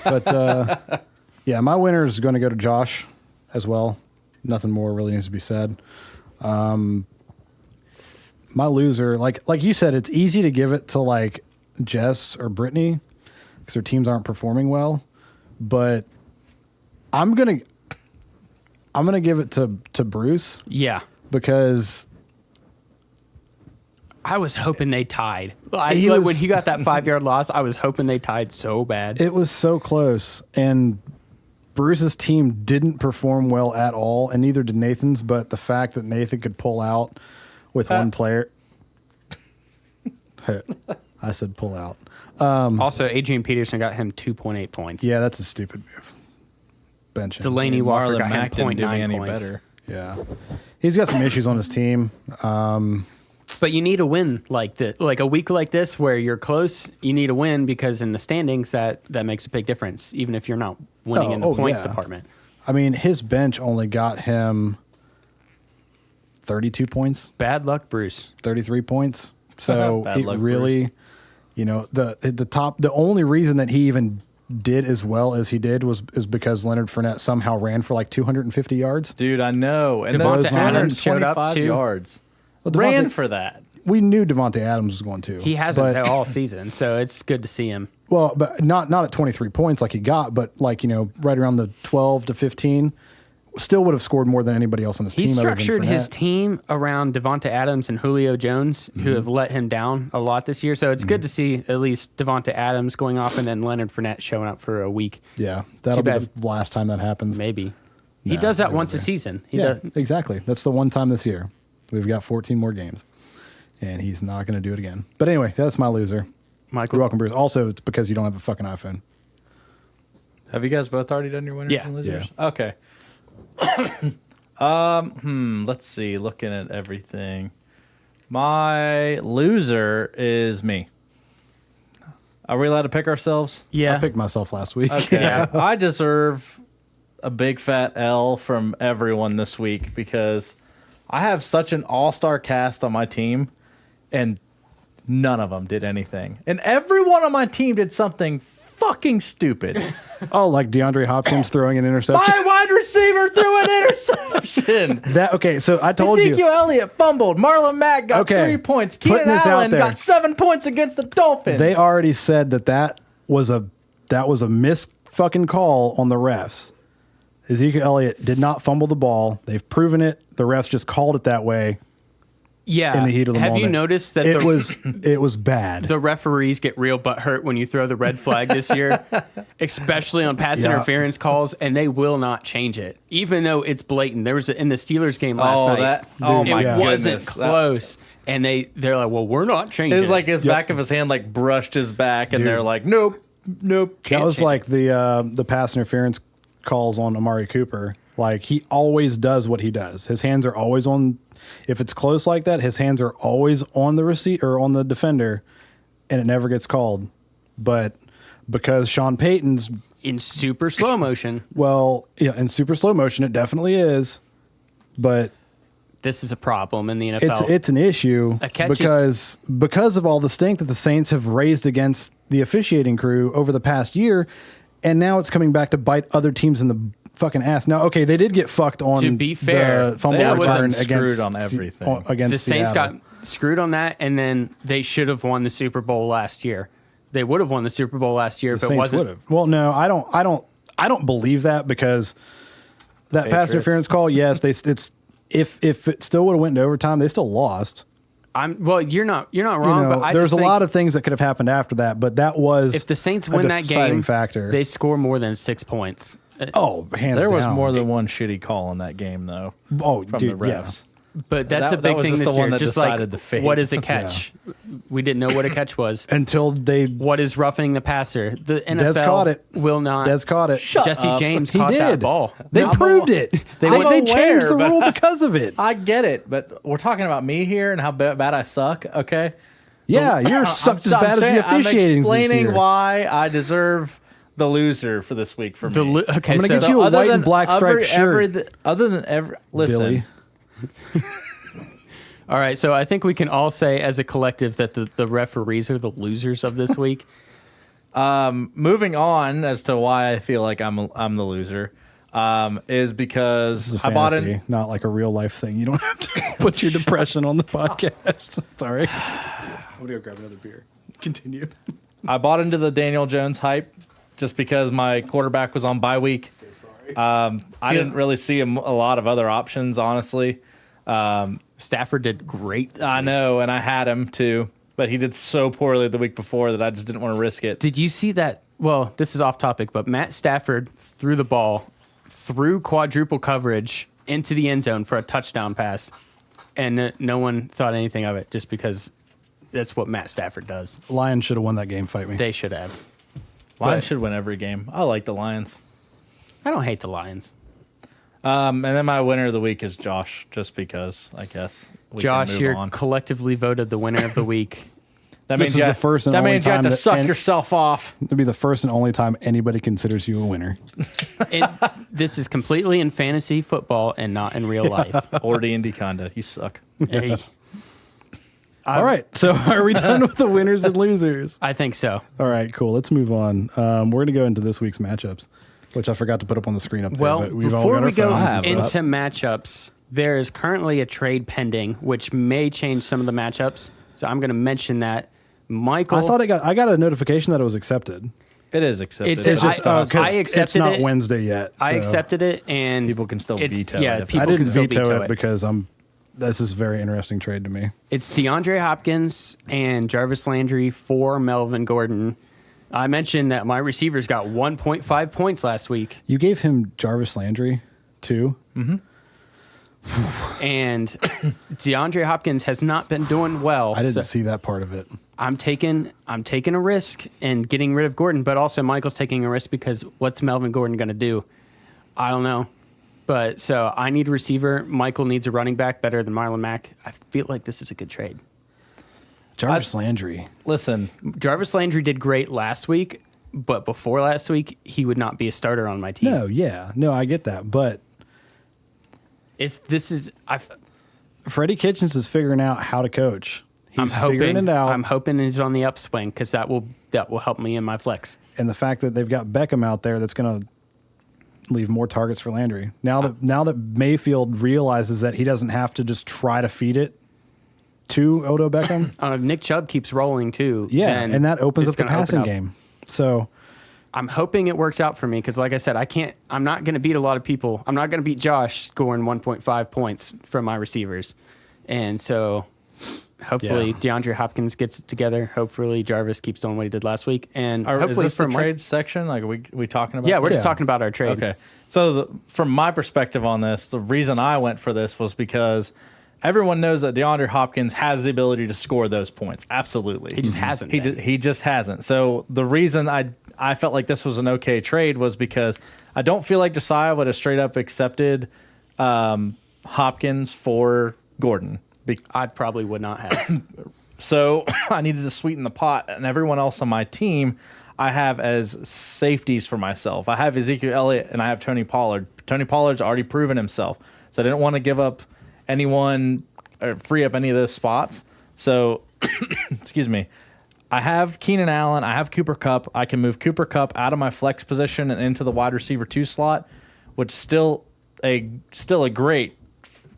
But yeah, my winner is going to go to Josh as well. Nothing more really needs to be said. My loser, like you said, it's easy to give it to like Jess or Brittany because their teams aren't performing well. But I'm gonna give it to Bruce Yeah. because I was hoping they tied. He was- When he got that 5-yard loss, I was hoping they tied so bad. it was so close, and Bruce's team didn't perform well at all, and neither did Nathan's. But the fact that Nathan could pull out with one player, I said pull out. Also, Adrian Peterson got him 2.8 points. Yeah, that's a stupid move. Bench him. Delaney Walker Marlon got Mack him didn't do me 0.9 any points. better. Yeah, he's got some issues on his team. But you need a win like a week like this where you're close. You need a win because in the standings that makes a big difference, even if you're not winning in the points yeah. department. I mean, his bench only got him 32 points, Bad luck, Bruce. 33 points. So Bad it luck, really, Bruce. you know, the only reason that he even did as well as he did is because Leonard Fournette somehow ran for like 250 yards. Dude, I know. And Devonta then Adams showed up, 225 too. yards. Well, Ran for that. We knew Devontae Adams was going to. He hasn't but, all season, so it's good to see him. Well, but not at 23 points like he got, but like, you know, right around the 12 to 15. Still would have scored more than anybody else on his He team. structured his Fournette. team around Devonta Adams and Julio Jones, who have let him down a lot this year. So it's good to see at least Devonta Adams going off and then Leonard Fournette showing up for a week. Yeah, that'll Too be the the last time that happens. Maybe. He No, does that never once a be. season. He Yeah, does. exactly. That's the one time this year. We've got 14 more games, and he's not going to do it again. But anyway, that's my loser. Michael. You're welcome, Bruce. Also, it's because you don't have a fucking iPhone. Have you guys both already done your winners Yeah. and losers? Okay. Let's see. Looking at everything. My loser is me. Are we allowed to pick ourselves? Yeah. I picked myself last week. Okay. Yeah. I deserve a big fat L from everyone this week because I have such an all-star cast on my team and none of them did anything. And everyone on my team did something fucking stupid. Oh, like DeAndre Hopkins throwing an interception. My wide receiver threw an interception. Okay, so I told Ezekiel you. Elliott fumbled. Marlon Mack got Okay. 3 points. Putting Keenan this out Allen there. got 7 points against the Dolphins. They already said that was a miss fucking call on the refs. Ezekiel Elliott did not fumble the ball. They've proven it. The refs just called it that way Yeah. in the heat of the Have moment. you noticed that it was bad. the referees get real butthurt when you throw the red flag this year, especially on pass Yeah. interference calls, and they will not change it, even though it's blatant. There was in the Steelers game last night. Oh it my yeah. wasn't goodness. close, and they're like, "Well, we're not changing." It was like his Yep. back of his hand like brushed his back, and Dude. they're like, nope. That was like the pass interference calls on Amari Cooper. Like he always does what he does. His hands are always on. If it's close like that, his hands are always on the receipt or on the defender, and it never gets called. But because Sean Payton's in super slow motion. in super slow motion, it definitely is. But This is a problem in the NFL. it's an issue A catch because of all the stink that the Saints have raised against the officiating crew over the past year. and now it's coming back to bite other teams in the fucking ass. Now, okay, they did get fucked on. To be fair, the fumble they return wasn't against screwed on everything. Against The Saints Seattle. got screwed on that, and then they should have won the Super Bowl last year. They would have won the Super Bowl last year if The it Saints wasn't. would've. Well, no, I don't believe that because that pass Patriots. interference call. Yes, if it still would have went into overtime, they still lost. You're not You wrong, know, but I there's just a think lot of things that could have happened after that, but that was if the Saints a win that deciding game, factor. they score more than 6 points. Oh, hands There was down. more than one shitty call in that game, though. Oh, from dude, the yeah. refs. But that's That- a big that was thing just this the one year. that Just decided like, the fate. what is a catch? We didn't know what a catch was. Until they What is roughing the passer? The NFL caught it. will not. Des caught it. Jesse up. James He caught that did. ball. They I'm proved it. They I'm changed the aware, rule but- because of it. I get it, but we're talking about me here and how bad I suck, okay? Yeah, you're sucked as bad as the I'm officiating. explaining why I deserve the loser for this week for me. Okay, I'm gonna so get you a other white than and black striped shirt, other than every listen, Billy. all right. So I think we can all say as a collective that the referees are the losers of this week. moving on as to why I feel like I'm the loser, is because This is a I bought fantasy, in. not like a real life thing. You don't have to put your depression on the podcast. Sorry. I'm gonna go grab another beer. Continue. I bought into the Daniel Jones hype just because my quarterback was on bye week. I didn't really see a lot of other options, honestly. Stafford did great. This I week. know, and I had him too, but he did so poorly the week before that I just didn't want to risk it. Did you see that? Well, this is off topic, but Matt Stafford threw the ball through quadruple coverage into the end zone for a touchdown pass, and no one thought anything of it just because that's what Matt Stafford does. Lions should have won that game. Fight me. They should have. Lions but- should win every game. I like the Lions. I don't hate the Lions. And then my winner of the week is Josh, just because, I guess. We Josh, can move you're on. collectively voted the winner of the week. That This means is you, the first and that only means you have time to that suck any- yourself off. It'll be the first and only time anybody considers you a winner. This is completely in fantasy football and not in real life. Or D&D conduct. You suck. Hey, All right. So are we done with the winners and losers? I think so. All right, cool. Let's move on. We're going to go into this week's matchups, which I forgot to put up on the screen up there. Well, but we've all before got our we go phones and into stuff. matchups, there is currently a trade pending, which may change some of the matchups. So I'm going to mention that. Michael, I thought I got a notification that it was accepted. It is accepted. It's It's I- just 'cause I it's accepted not it. Wednesday yet. I so accepted it, and People can still it's- veto yeah, it if- people I can didn't still veto it because this is a very interesting trade to me. It's DeAndre Hopkins and Jarvis Landry for Melvin Gordon. I mentioned that my receivers got 1.5 points last week, You gave him Jarvis Landry too. and DeAndre Hopkins has not been doing well. I didn't so see that part of it. I'm taking a risk and getting rid of Gordon, but also Michael's taking a risk because what's Melvin Gordon going to do? I don't know. But so I need a receiver. Michael needs a running back better than Marlon Mack. I feel like this is a good trade. Jarvis Landry. Listen, Jarvis Landry did great last week, but before last week, he would not be a starter on my team. No, I get that, but Freddie Kitchens is figuring out how to coach. He's figuring it out. I'm hoping he's on the upswing because that will help me in my flex. And the fact that they've got Beckham out there, that's going to leave more targets for Landry. Now that Mayfield realizes that he doesn't have to just try to feed it to Odo Beckham. If Nick Chubb keeps rolling too, Yeah, then and that opens it's up the gonna open passing up. game. So I'm hoping it works out for me because, like I said, I'm not going to beat a lot of people. I'm not going to beat Josh scoring 1.5 points from my receivers, and so hopefully Yeah. DeAndre Hopkins gets it together. Hopefully Jarvis keeps doing what he did last week, and is hopefully this the for trade section? Like, are we talking about Yeah, we're this? just talking about our trade. Okay. So from my perspective on this, the reason I went for this was because everyone knows that DeAndre Hopkins has the ability to score those points. Absolutely. He just hasn't He, been. he just hasn't. So the reason I felt like this was an okay trade was because I don't feel like Josiah would have straight up accepted Hopkins for Gordon. I probably would not have. So I needed to sweeten the pot, and everyone else on my team I have as safeties for myself. I have Ezekiel Elliott and I have Tony Pollard. Tony Pollard's already proven himself, so I didn't want to give up anyone or free up any of those spots. So, excuse me, I have Keenan Allen. I have Cooper Kupp. I can move Cooper Kupp out of my flex position and into the wide receiver 2 slot, which is still a great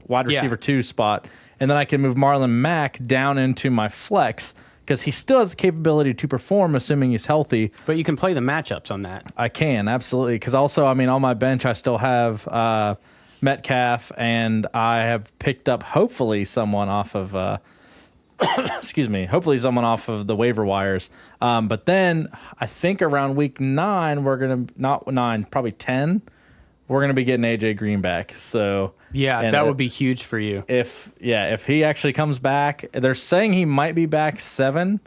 wide receiver 2 spot. And then I can move Marlon Mack down into my flex because he still has the capability to perform, assuming he's healthy. But you can play the matchups on that. I can, absolutely. Because also, I mean, on my bench, I still have Metcalf, and I have picked up, hopefully, someone off of... excuse me, hopefully someone off of the waiver wires. But then I think around week 9, we're going to, not 9, probably 10, we're going to be getting AJ Green back. So yeah, that would be huge for you. If he actually comes back, they're saying he might be back 7,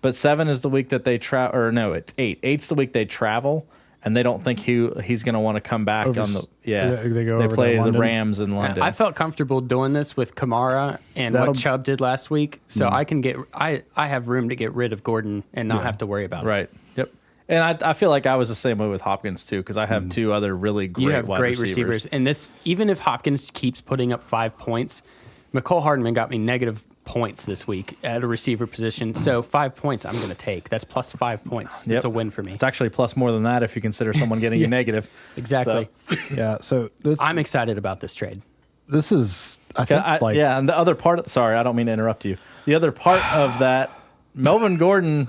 but 7 is the week that they travel, or no, it's 8. 8's the week they travel. And they don't think he's going to want to come back on the They play the Rams in London. I felt comfortable doing this with Kamara and what Chubb did last week, so I can I have room to get rid of Gordon and not have to worry about it. Right. Yep. And I feel like I was the same way with Hopkins too, because I have 2 other really great wide receivers. And this, even if Hopkins keeps putting up 5 points, McCole Hardman got me negative points this week at a receiver position. So 5 points I'm going to take. That's plus 5 points. It's a win for me. It's actually plus more than that if you consider someone getting you negative. Exactly. So I'm excited about this trade. This is, I think, and the other part, sorry, I don't mean to interrupt you. The other part of that, Melvin Gordon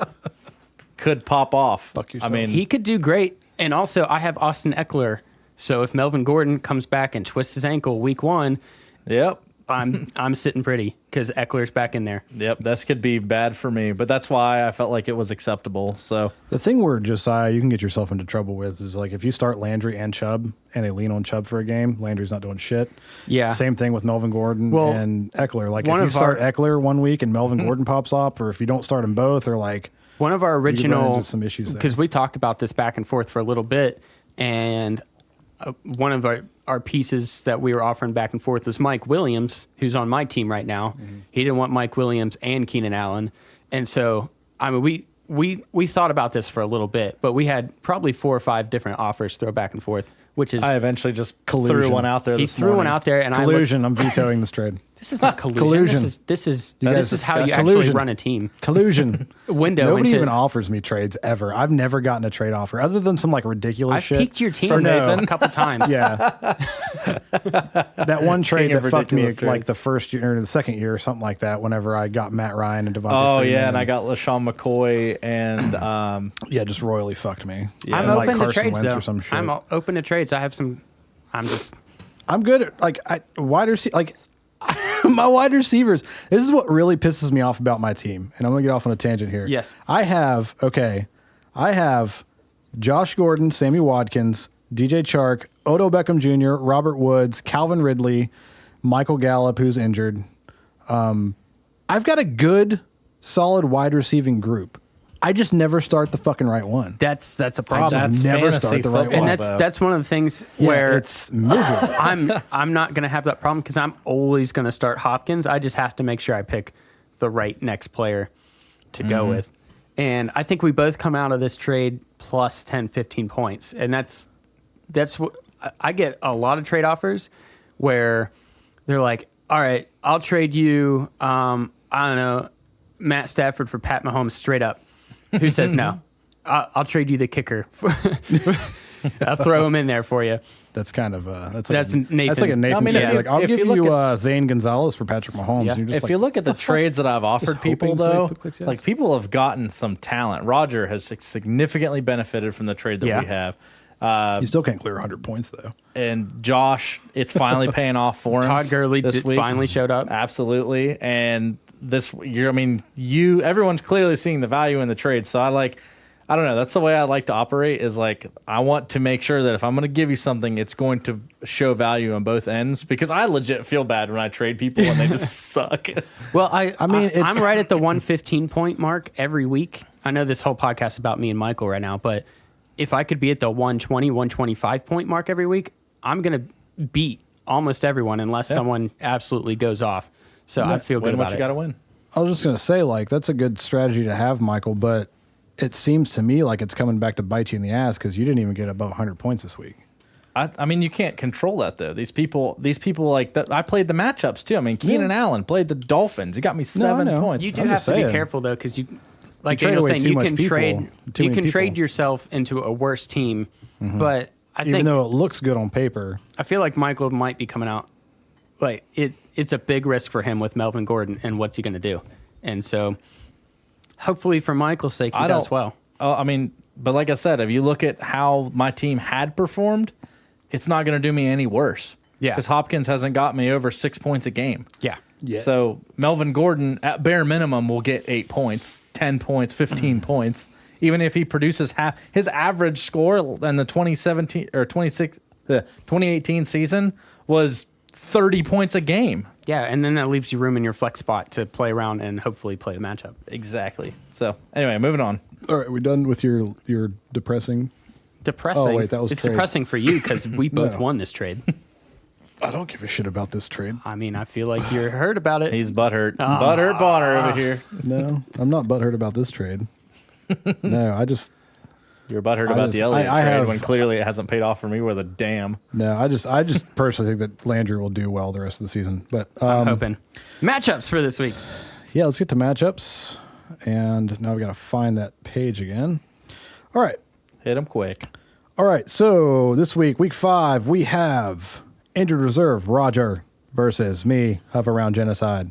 could pop off. Fuck yourself. I mean, he could do great. And also, I have Austin Eckler. So if Melvin Gordon comes back and twists his ankle week 1, yep. I'm sitting pretty because Eckler's back in there. Yep, this could be bad for me, but that's why I felt like it was acceptable. So the thing where Josiah, you can get yourself into trouble with is like if you start Landry and Chubb and they lean on Chubb for a game, Landry's not doing shit. Yeah. Same thing with Melvin Gordon and Eckler. Like if you start Eckler one week and Melvin Gordon pops up, or if you don't start them both, or like one of our original some issues because we talked about this back and forth for a little bit, and one of our pieces that we were offering back and forth was Mike Williams, who's on my team right now. Mm-hmm. He didn't want Mike Williams and Keenan Allen. And so, I mean, we thought about this for a little bit, but we had probably 4 or 5 different offers throw back and forth, which is... I eventually just threw one out there He threw one out there, and collusion. I'm vetoing this trade. This is not collusion. This is how you actually run a team. Collusion. Window. Nobody even offers me trades ever. I've never gotten a trade offer other than some like ridiculous shit. I've peaked your team, Nathan, a couple times. Yeah. That one trade that fucked me like the first year or the second year or something like that. Whenever I got Matt Ryan and Devontae. Oh yeah, and I got LaShawn McCoy and just royally fucked me. Yeah. I'm open to trades though. I'm open to trades. I have some. I'm good at like wide receiver like. My wide receivers. This is what really pisses me off about my team, and I'm gonna get off on a tangent here. Yes, I have Josh Gordon, Sammy Watkins, DJ Chark, Odell Beckham Jr., Robert Woods, Calvin Ridley, Michael Gallup, who's injured. I've got a good, solid wide receiving group. I just never start the fucking right one. That's a problem. I just never start the right one. And that's one of the things where it's miserable. I'm not going to have that problem because I'm always going to start Hopkins. I just have to make sure I pick the right next player to go with. And I think we both come out of this trade plus 10, 15 points. And that's what I get a lot of trade offers where they're like, all right, I'll trade you, I don't know, Matt Stafford for Pat Mahomes straight up. Who says no? I'll trade you the kicker. I'll throw him in there for you. That's kind of Nathan. That's like a Nathan. I mean, like, I'll give you Zane Gonzalez for Patrick Mahomes. Yeah. And you're just if you look at the trades that I've offered people, though, yes. like people have gotten some talent. Roger has significantly benefited from the trade that we have. You still can't clear 100 points though. And Josh, it's finally paying off for him. Todd Gurley this week. Finally showed up. Absolutely. And this year, I mean, everyone's clearly seeing the value in the trade. So I don't know. That's the way I like to operate is like, I want to make sure that if I'm going to give you something, it's going to show value on both ends because I legit feel bad when I trade people and they just suck. Well, I mean, I'm right at the 115 point mark every week. I know this whole podcast is about me and Michael right now, but if I could be at the 120, 125 point mark every week, I'm going to beat almost everyone unless someone absolutely goes off. So I feel good about it. You got to win. I was just going to say, like, that's a good strategy to have, Michael, but it seems to me like it's coming back to bite you in the ass because you didn't even get above 100 points this week. I mean, you can't control that, though. These people like that. I played the matchups, too. I mean, Keenan Allen played the Dolphins. He got me 7 points. You do have to be careful, though, because like You trade Daniel's away saying, too you much can people, trade too you many can trade people. yourself into a worse team, but I Even think though it looks good on paper. I feel like Michael might be coming out like it's a big risk for him with Melvin Gordon and what's he going to do, and so hopefully for Michael's sake he does well. Oh, I mean, but like I said, if you look at how my team had performed, it's not going to do me any worse. Yeah. Because Hopkins hasn't got me over 6 points a game. Yeah. Yeah. So Melvin Gordon, at bare minimum, will get 8 points, 10 points, 15 points. Even if he produces half his average score in the 2018 season was 30 points a game. Yeah, and then that leaves you room in your flex spot to play around and hopefully play the matchup. Exactly. So anyway, moving on. All right, we done with your depressing. Depressing. Oh, wait, that was it's trade. depressing for you because we both No. won this trade. I don't give a shit about this trade. I mean, I feel like you heard about it. He's butthurt. Butthurt Bonner over here. No, I'm not butthurt about this trade. No, You're butthurt I about just- the Elliott I trade have- when clearly it hasn't paid off for me with a damn. I just personally think that Landry will do well the rest of the season. But I'm hoping. Matchups for this week. yeah, let's get to matchups. And now we got to find that page again. All right. Hit him quick. All right. So this week 5, we have injured reserve Roger versus me, Hover Around Genocide.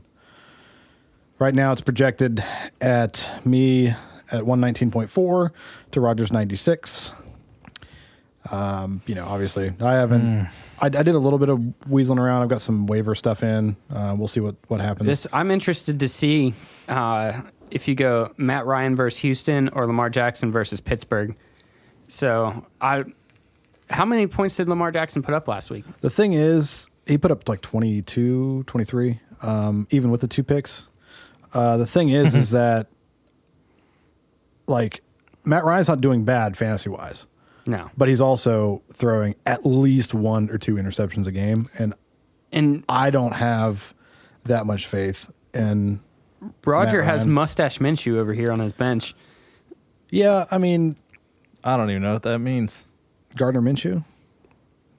Right now it's projected at me at 119.4 to Roger's 96. Obviously I haven't. I did a little bit of weaseling around. I've got some waiver stuff in. We'll see what happens. I'm interested to see if you go Matt Ryan versus Houston or Lamar Jackson versus Pittsburgh. So how many points did Lamar Jackson put up last week? The thing is, he put up like 22, 23, even with the 2 picks. The thing is that like Matt Ryan's not doing bad fantasy wise, No. but he's also throwing at least 1 or 2 interceptions a game, and I don't have that much faith in. Roger Matt has Ryan. Mustache Minshew over here on his bench. Yeah, I mean I don't even know what that means. Gardner Minshew.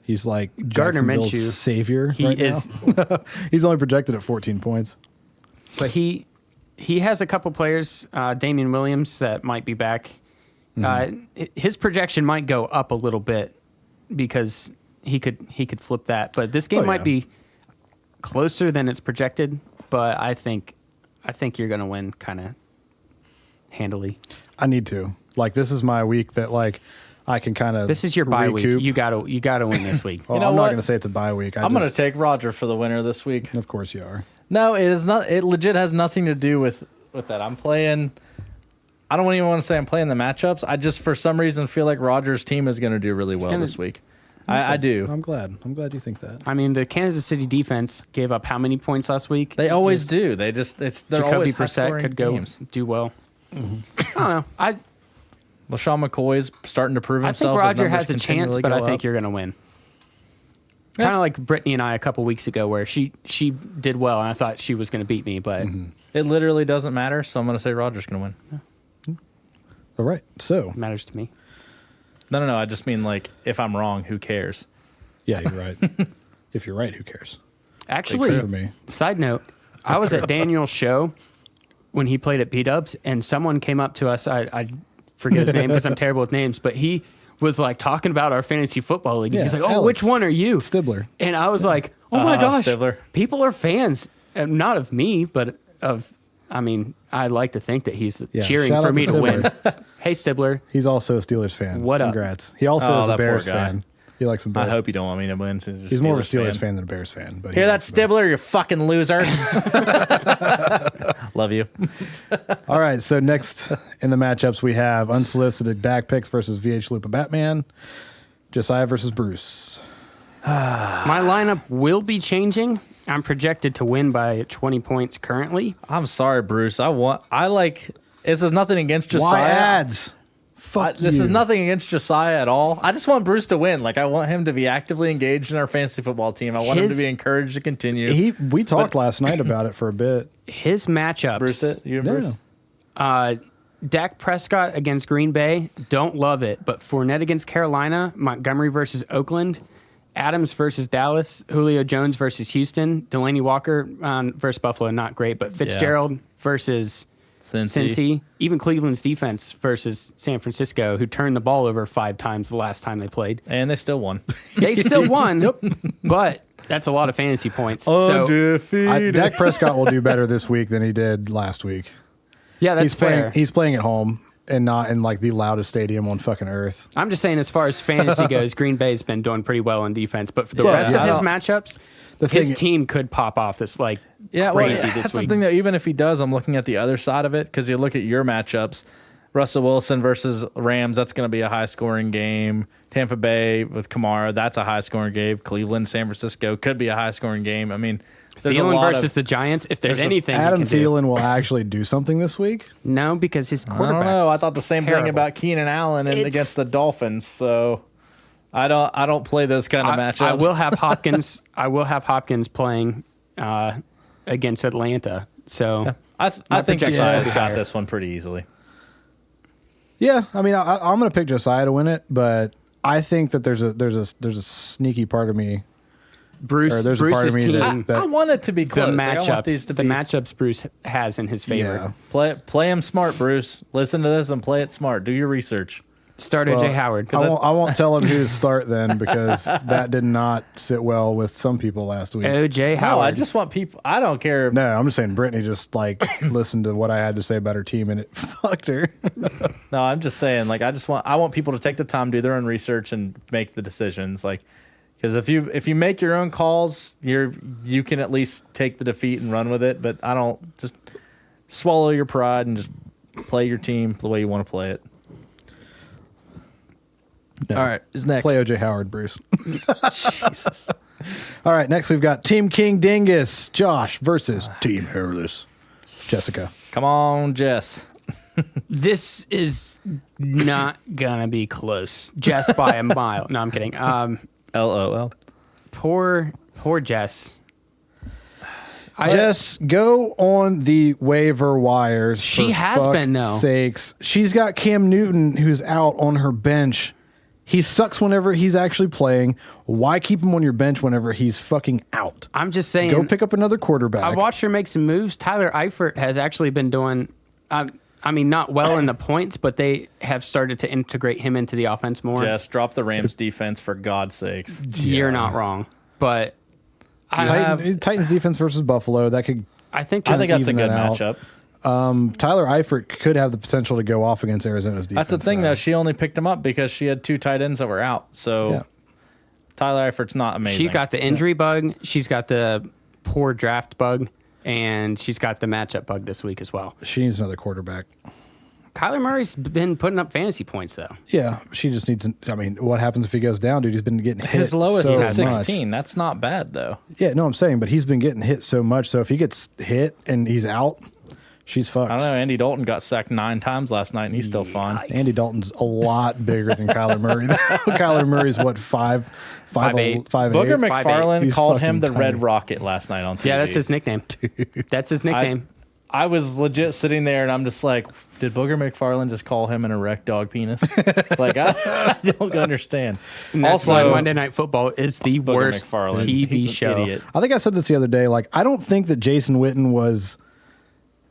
He's like Gardner Jacksonville's Minshew. savior. He right is, now. He's only projected at 14 points. but he has a couple players, Damian Williams, that might be back. His projection might go up a little bit because he could flip that. But this game Oh, might yeah. be closer than it's projected. But I think you're going to win kind of handily. I need to. Like, this is my week that like I can kind of. This is your bye week. You gotta win this week. Well, You know I'm what? not going to say it's a bye week. I'm going to take Roger for the winner this week. Of course you are. No, it is not. It legit has nothing to do with that. I'm playing. I don't even want to say I'm playing the matchups. I just, for some reason, feel like Roger's team is going to do really well gonna- this week. I do. I'm glad. I'm glad you think that. I mean, the Kansas City defense gave up how many points last week? They always do. They're Jacoby always Brissett could go games. do well. I don't know. LaShawn McCoy's starting to prove I himself. think His Roger numbers has a chance, continually but go I think up. you're going to win. Yeah. Kind of like Brittany and I a couple weeks ago, where she did well, and I thought she was going to beat me, but It literally doesn't matter, so I'm going to say Roger's going to win. All right. So it matters to me. No. I just mean, like, if I'm wrong, who cares? yeah, you're right. If you're right, who cares? Actually, Except for me. side note, I was at Daniel's show when he played at B-Dubs, and someone came up to us. I forget his name because I'm terrible with names, but he was like talking about our fantasy football league. Yeah, He's like, "Oh, Alex which one are you?" Stibler. And I was like, "Oh my gosh, Stivler. people are fans, not of me, but of." I mean, I like to think that he's Yeah, cheering shout for out me to to win. Stibler. Hey, Stibler. He's also a Steelers fan. What up? Congrats. He also Oh, is a that poor Bears guy. fan. He likes some Bears. I hope you don't want me to win. He's more of a Steelers fan than a Bears fan. But he Hear that, likes the Bears. Stibler? You fucking loser. Love you. All right. So next in the matchups, we have unsolicited Dak picks versus VH Lupa Batman. Josiah versus Bruce. My lineup will be changing. I'm projected to win by 20 points currently. I'm sorry, Bruce. This is nothing against Josiah. Why ads? Fuck This you. is nothing against Josiah at all. I just want Bruce to win. Like, I want him to be actively engaged in our fantasy football team. I want him to His- be encouraged to continue. We talked last night about it for a bit. His matchups. Bruce, you and Yeah. Bruce? Dak Prescott against Green Bay, don't love it. But Fournette against Carolina, Montgomery versus Oakland, Adams versus Dallas, Julio Jones versus Houston, Delaney Walker versus Buffalo, not great. But Fitzgerald versus Cincy, even Cleveland's defense versus San Francisco, who turned the ball over 5 times the last time they played. And they still won. They still won, but that's a lot of fantasy points. Undefeated. Dak Prescott will do better this week than he did last week. Yeah, that's fair. He's playing at home and not in like the loudest stadium on fucking earth. I'm just saying, as far as fantasy goes, Green Bay's been doing pretty well in defense, but for the rest of his matchups, his team could pop off this crazy this week. That's the thing, that even if he does, I'm looking at the other side of it, because you look at your matchups. Russell Wilson versus Rams, that's going to be a high-scoring game. Tampa Bay with Kamara, that's a high-scoring game. Cleveland, San Francisco could be a high-scoring game. I mean, there's a Thielen lot versus the Giants, if there's anything Adam he can Thielen will actually do something this week. No, because his quarterback. I don't know. I thought the same thing terrible. about Keenan Allen against the Dolphins. So I don't play those kind of matchups. I will have Hopkins. I will have Hopkins playing against Atlanta. So I think projections Josiah's will be got higher. this one pretty easily. Yeah, I mean, I'm going to pick Josiah to win it, but I think that there's a sneaky part of me. Bruce, there's a part of Bruce's me team, that I want it to be the close. Like, I want matchups, these to the be matchups Bruce has in his favor. Yeah. play him smart, Bruce. Listen to this and play it smart. Do your research. Start OJ Howard. I won't tell him who to start then, because that did not sit well with some people last week. OJ No, Howard. I just want people. I don't care. No, I'm just saying Brittany just like listened to what I had to say about her team and it fucked her. No, I'm just saying. Like, I want people to take the time, do their own research, and make the decisions. Like, because if you make your own calls, you can at least take the defeat and run with it. But I don't, just swallow your pride and just play your team the way you want to play it. No. All right, is next. Play OJ Howard, Bruce. Jesus. All right, next we've got Team King Dingus, Josh versus Team Hairless, Jessica. Come on, Jess. This is not gonna be close, just by a mile. No, I'm kidding. LOL. Poor Jess. Jess, go on the waiver wires. She for has fuck's been, though. Sakes, she's got Cam Newton, who's out on her bench. He sucks whenever he's actually playing. Why keep him on your bench whenever he's fucking out? I'm just saying. Go pick up another quarterback. I've watched her make some moves. Tyler Eifert has actually been doing, I mean, not well in the points, but they have started to integrate him into the offense more. Jess, drop the Rams defense for God's sakes. You're not wrong, but Titans defense versus Buffalo. That could. I think I think that's a even good that out. matchup. Tyler Eifert could have the potential to go off against Arizona's defense. That's the thing, though. She only picked him up because she had 2 tight ends that were out. So Yeah. Tyler Eifert's not amazing. she got the injury bug. She's got the poor draft bug, and she's got the matchup bug this week as well. She needs another quarterback. Kyler Murray's been putting up fantasy points, though. Yeah, she just needs. I mean, what happens if he goes down, dude? He's been getting hit. His lowest so is much. 16. That's not bad, though. Yeah, no, I'm saying, but he's been getting hit so much. So if he gets hit and he's out, she's fucked. I don't know. Andy Dalton got sacked 9 times last night, and he's still fine. Andy Dalton's a lot bigger than Kyler Murray. Kyler Murray's what 5'8". Booger McFarland He's called him the fucking Red tiny. Rocket last night on TV. Yeah, that's his nickname. That's his nickname. I was legit sitting there, and I'm just like, did Booger McFarland just call him an erect dog penis? Like, I don't understand. And that's Also, why Monday Night Football is the Booger worst McFarland, TV he's an show. idiot. I think I said this the other day. Like, I don't think that Jason Witten was.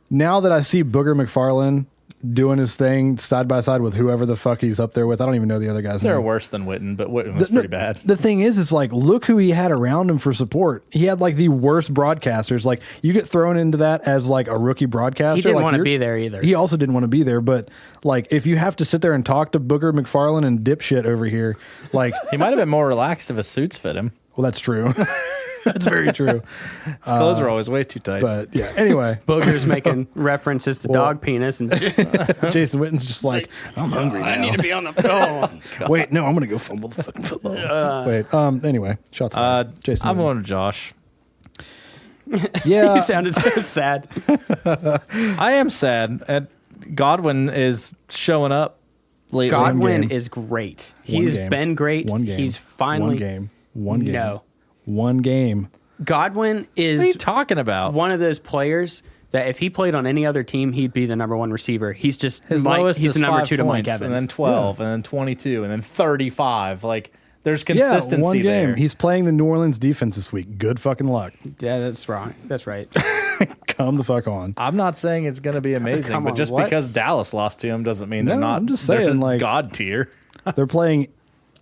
Now that I see Booger McFarland doing his thing side by side with whoever the fuck he's up there with, I don't even know the other guy's They're name. worse than Witten, but Witten was pretty bad. The thing is like, look who he had around him for support. He had like the worst broadcasters. Like, you get thrown into that as like a rookie broadcaster. He didn't like, want to you're- be there either. He also didn't want to be there. But like, if you have to sit there and talk to Booger McFarland and dipshit over here, like, He might have been more relaxed if his suits fit him. well, that's true. That's very true. His clothes are always way too tight. But yeah, anyway, Booger's making references to dog penis, and Jason Witten's just like, I'm hungry now. I need to be on the phone. Wait, no, I'm gonna go fumble the fucking football. Wait, anyway, shots fired. Jason I'm Witten. going to Josh. Yeah, You sounded so sad. I am sad. Godwin is showing up lately. Godwin game. is great. One He's game. been great. One game. He's finally One game. No. One game. Godwin What are you is talking about? one of those players that if he played on any other team, he'd be the number 1 receiver. He's just His Mike, lowest he's is the number 5 2 to Mike points, Evans. and then 12, and then 22, and then 35. Like, there's Yeah, consistency one game. there. He's playing the New Orleans defense this week. Good fucking luck. Yeah, that's wrong. That's right. Come the fuck on. I'm not saying it's going to be amazing, Come but on, just what? because Dallas lost to him doesn't mean they're No, not. I'm just they're saying, like- God tier. They're playing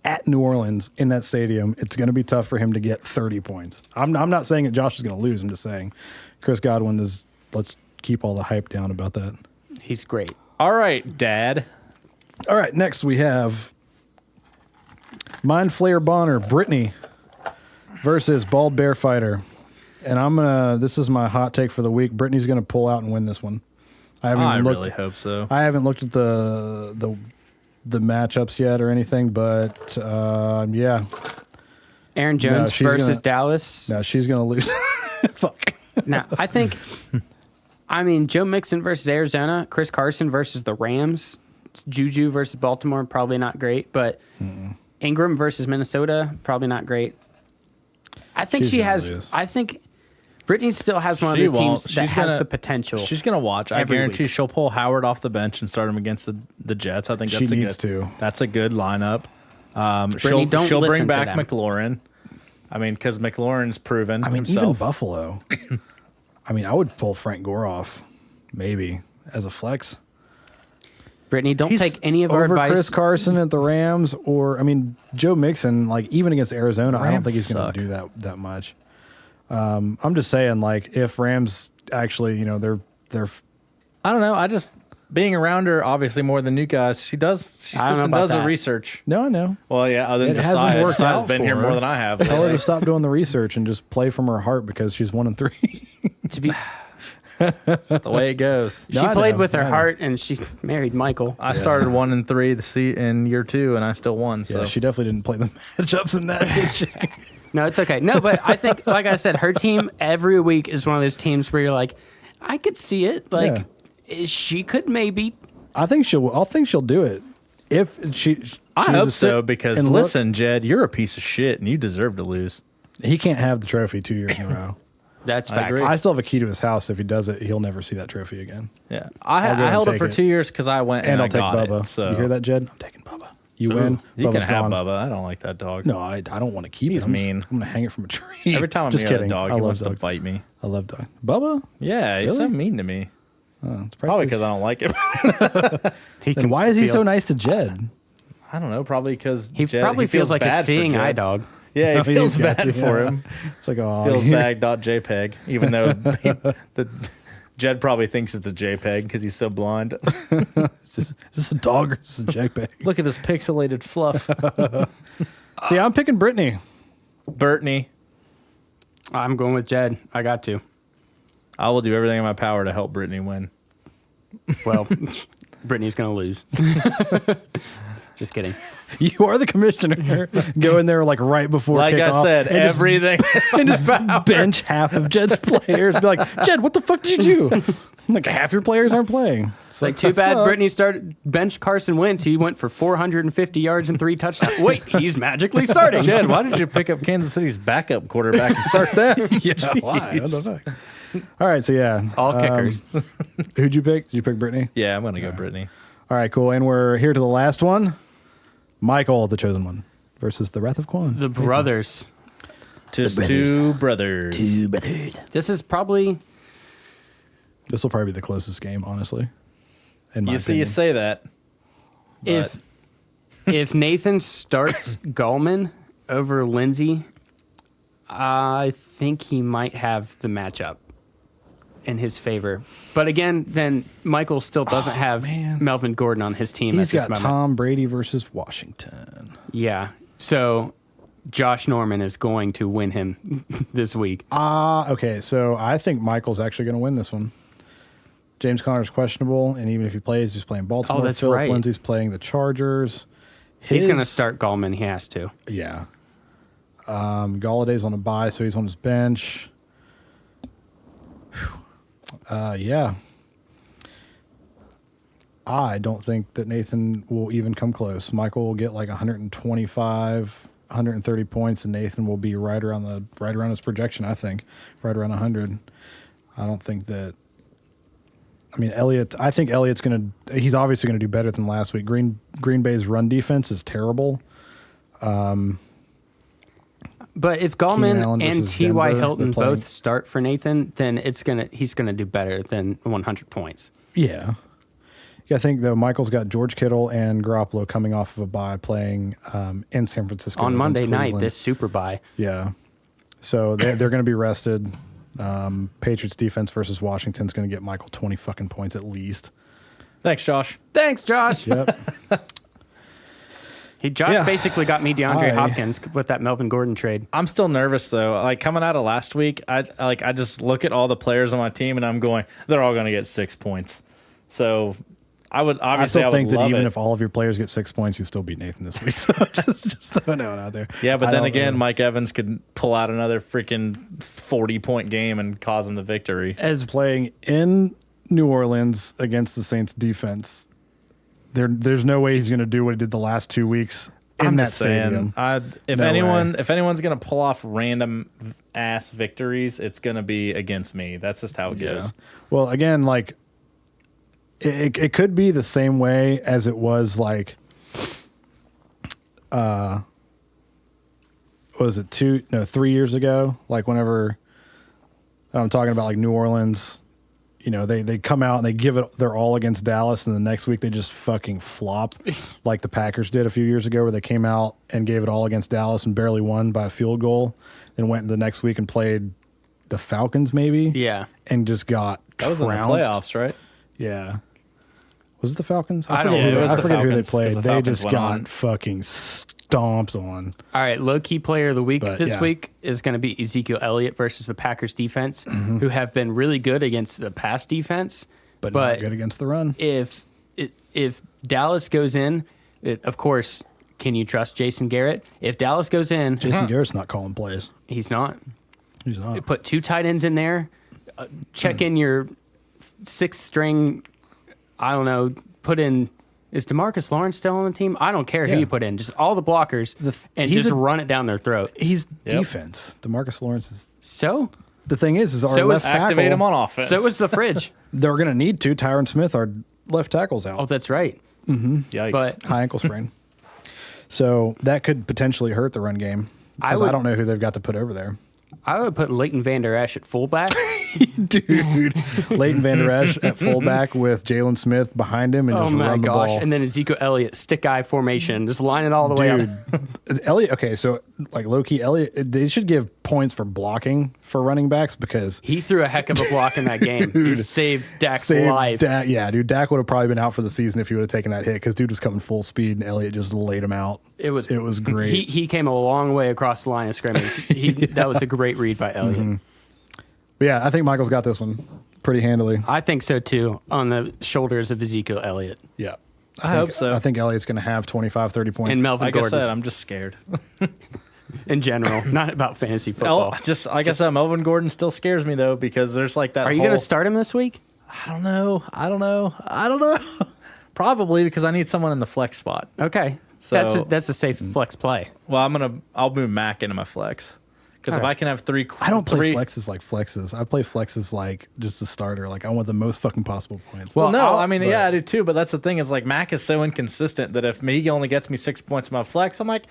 at New Orleans in that stadium. It's going to be tough for him to get 30 points. I'm not saying that Josh is going to lose. I'm just saying Chris Godwin is. Let's keep all the hype down about that. He's great. All right, Dad. All right, next we have Mind Flayer Bonner, Brittany versus Bald Bear Fighter. And this is my hot take for the week. Brittany's going to pull out and win this one. I really hope so. I haven't looked at the matchups yet or anything, but yeah. Aaron Jones she's versus gonna- Dallas. No, she's going to lose. Fuck. Now, Joe Mixon versus Arizona, Chris Carson versus the Rams, Juju versus Baltimore, probably not great, but Ingram versus Minnesota, probably not great. I think She's she gonna has. lose. I think Brittany still has one of She those teams won't. that She's has gonna- the potential. She's going to watch. I Every guarantee week. she'll pull Howard off the bench and start him against the Jets. I think She that's needs to. That's a good lineup. Brittany, don't She'll listen bring to back them. McLaurin. because McLaurin's proven Even himself. Buffalo. I would pull Frank Gore off, maybe, as a flex. Brittany, don't He's take any of our Over advice. Chris Carson at the Rams, or Joe Mixon, even against Arizona, I don't Rams think he's going suck. to do that much. I'm just saying, if Rams actually, they're I don't know. I just being around her obviously more than you guys. She I don't sits know and about does the that. research. no, I know. Well, yeah. Other than It hasn't Josiah, worked Josiah's out been for here her. more than I have. Tell her to stop doing the research and just play from her heart because she's 1-3. To be, That's the way it goes. she I played know, with her I know. heart, and she married Michael. I started 1-3 in year 2, and I still won. So Yeah, she definitely didn't play the matchups in that, did she? No, it's okay. No, but I think, like I said, her team every week is one of those teams where you're like, I could see it. She could maybe. I think she'll do it if she. I chooses hope to so sit because and look. listen, Jed, you're a piece of shit, and you deserve to lose. He can't have the trophy 2 years in a row. That's I facts. agree. I still have a key to his house. If he does it, he'll never see that trophy again. Yeah, I'll go I and held it take for it. 2 years because I went and, And I I'll take got Bubba. it. So You hear that, Jed? I'm taking Bubba. You win. You can Bubba's have gone. Bubba. I don't like that dog. No, I don't want to keep He's it. I'm mean. I'm gonna hang it from a tree. Every time I'm just near kidding. a dog, I he love wants to dogs. bite me. I love dog. Bubba. Yeah, he's so Really? mean to me. Oh, it's Probably because I don't like him. He Then can why is he feel- so nice to Jed? I don't know. Probably because He probably feels like a bad for seeing Jed. eye dog. Yeah, he Oh, feels he's got bad you, for yeah. him. It's like, oh, Feels bad.jpg, even though Jed probably thinks it's a JPEG because he's so blind. Is this a dog or is this a jackbag? Look at this pixelated fluff. See, I'm picking Brittany. Brittany, I'm going with Jed. I got to. I will do everything in my power to help Brittany win. Well, Brittany's going to lose. Just kidding. You are the commissioner. Go in there right before Like kickoff I said, and just- everything. and just bench half of Jed's players. Be like, Jed, what the fuck did you do? Half your players aren't playing. It's Like, too bad suck. Brittany started bench Carson Wentz. He went for 450 yards and 3 touchdowns. Wait, he's magically starting. Jed, why did you pick up Kansas City's backup quarterback and start that? Yeah, why? What the fuck? All right, so yeah. All kickers. Who'd you pick? Did you pick Brittany? Yeah, I'm going to go Brittany. All right, cool. And we're here to the last one. Michael, the chosen one, versus the Wrath of Quan. The brothers. Just two brothers. This is probably. This will probably be the closest game, honestly. In my You opinion. say that. If Nathan starts Gallman over Lindsey, I think he might have the matchup in his favor. But again, then Michael still doesn't have man. Melvin Gordon on his team He's at this got moment. Tom Brady versus Washington. Yeah. So Josh Norman is going to win him this week. Okay, so I think Michael's actually going to win this one. James Conner's questionable, and even if he plays, he's playing Baltimore. Oh, that's Phillip right. Lindsay's playing the Chargers. He's going to His- start Gallman. He has to. Yeah. Galladay's on a bye, so he's on his bench. Yeah. I don't think that Nathan will even come close. Michael will get 125, 130 points, and Nathan will be right around his projection. I think right around 100. I don't think that. Elliott. I think Elliott's he's obviously gonna do better than last week. Green Bay's run defense is terrible. But if Keenan Allen Gallman and versus T.Y. Denver, Hilton they're playing- both start for Nathan, then he's gonna do better than 100 points. Yeah. Yeah, I think though Michael's got George Kittle and Garoppolo coming off of a bye playing in San Francisco On against Monday night, Cleveland. this super bye. Yeah. So they're going to be rested. Patriots defense versus Washington's going to get Michael 20 fucking points at least. Thanks, Josh. Thanks, Josh. Yep. Josh Yeah. basically got me DeAndre I- Hopkins with that Melvin Gordon trade. I'm still nervous though. Like coming out of last week, I just look at all the players on my team and I'm going, they're all going to get 6 points. So I would I obviously still think that love even it. if all of your players get 6 points, you still beat Nathan this week. So just throwing it out there. Yeah, but I then don't again, know. Mike Evans could pull out another freaking 40-point game and cause him the victory. As playing in New Orleans against the Saints defense, there's no way he's going to do what he did the last 2 weeks in I'm that just saying, stadium. if No anyone's gonna pull off random ass victories, it's gonna be against me. That's just how it goes. Well, again, like it could be the same way as it was like what was it 3 years ago? Like whenever I'm talking about like New Orleans, you know, they come out and they give it their all against Dallas, and the next week they just fucking flop, like the Packers did a few years ago, where they came out and gave it all against Dallas and barely won by a field goal, then went the next week and played the Falcons maybe, yeah, and just got That was in the trounced. playoffs, right? Yeah. Was it the Falcons? I don't forget know. who It was I the forget who they Falcons, 'cause played. the They Falcons just went got on. fucking stomped on. All right, low-key player of the week But, this yeah. week is going to be Ezekiel Elliott versus the Packers defense, who have been really good against the pass defense. But not good against the run. If Dallas goes in, of course, can you trust Jason Garrett? If Dallas goes in, Jason Garrett's not calling plays. he's not. He's not. Put 2 tight ends in there. Check in your 6th string. I don't know. Put in. Is DeMarcus Lawrence still on the team? I don't care Yeah. who you put in. Just all the blockers and he's just a- run it down their throat. He's Yep. defense. DeMarcus Lawrence is. So The thing is our So left is- tackle. Activate him on offense. So is the fridge. They're going to need to. Tyron Smith, our left tackle's out. Oh, that's right. Yikes. But High ankle sprain. So that could potentially hurt the run game. I Because I would- don't know who they've got to put over there. I would put Leighton Vander Esch at fullback. Dude. Leighton Vander Esch at fullback with Jalen Smith behind him and Oh just my run the gosh! ball. And then Ezekiel Elliott stick eye formation, just line it all the way up. Dude, Elliott. Okay, so like low-key, Elliott. They should give points for blocking for running backs because He threw a heck of a block in that game. He saved Dak's life. Dak. Yeah, dude, Dak would have probably been out for the season if he would have taken that hit because dude was coming full speed and Elliott just laid him out. It was great. He came a long way across the line of scrimmage. That was a great read by Elliott. But yeah, I think Michael's got this one pretty handily. I think so too. On the shoulders of Ezekiel Elliott Yeah, I hope so. I think Elliott's going to have 25, 30 points. and Melvin Like I Gordon said, I'm just scared. in general, not about fantasy football. Just like I said, Melvin Gordon still scares me though because there's like that. Are you whole, going to start him this week? I don't know. Probably because I need someone in the flex spot. Okay, So- that's a safe flex play. Well, I'll move Mac into my flex because if All right. I can have three, I don't play three- flexes like flexes. I play flexes like just a starter. Like I want the most fucking possible points. Well, no, I'll- I mean, yeah, I do too. But that's the thing is like Mac is so inconsistent that if he only gets me 6 points in my flex, I'm like,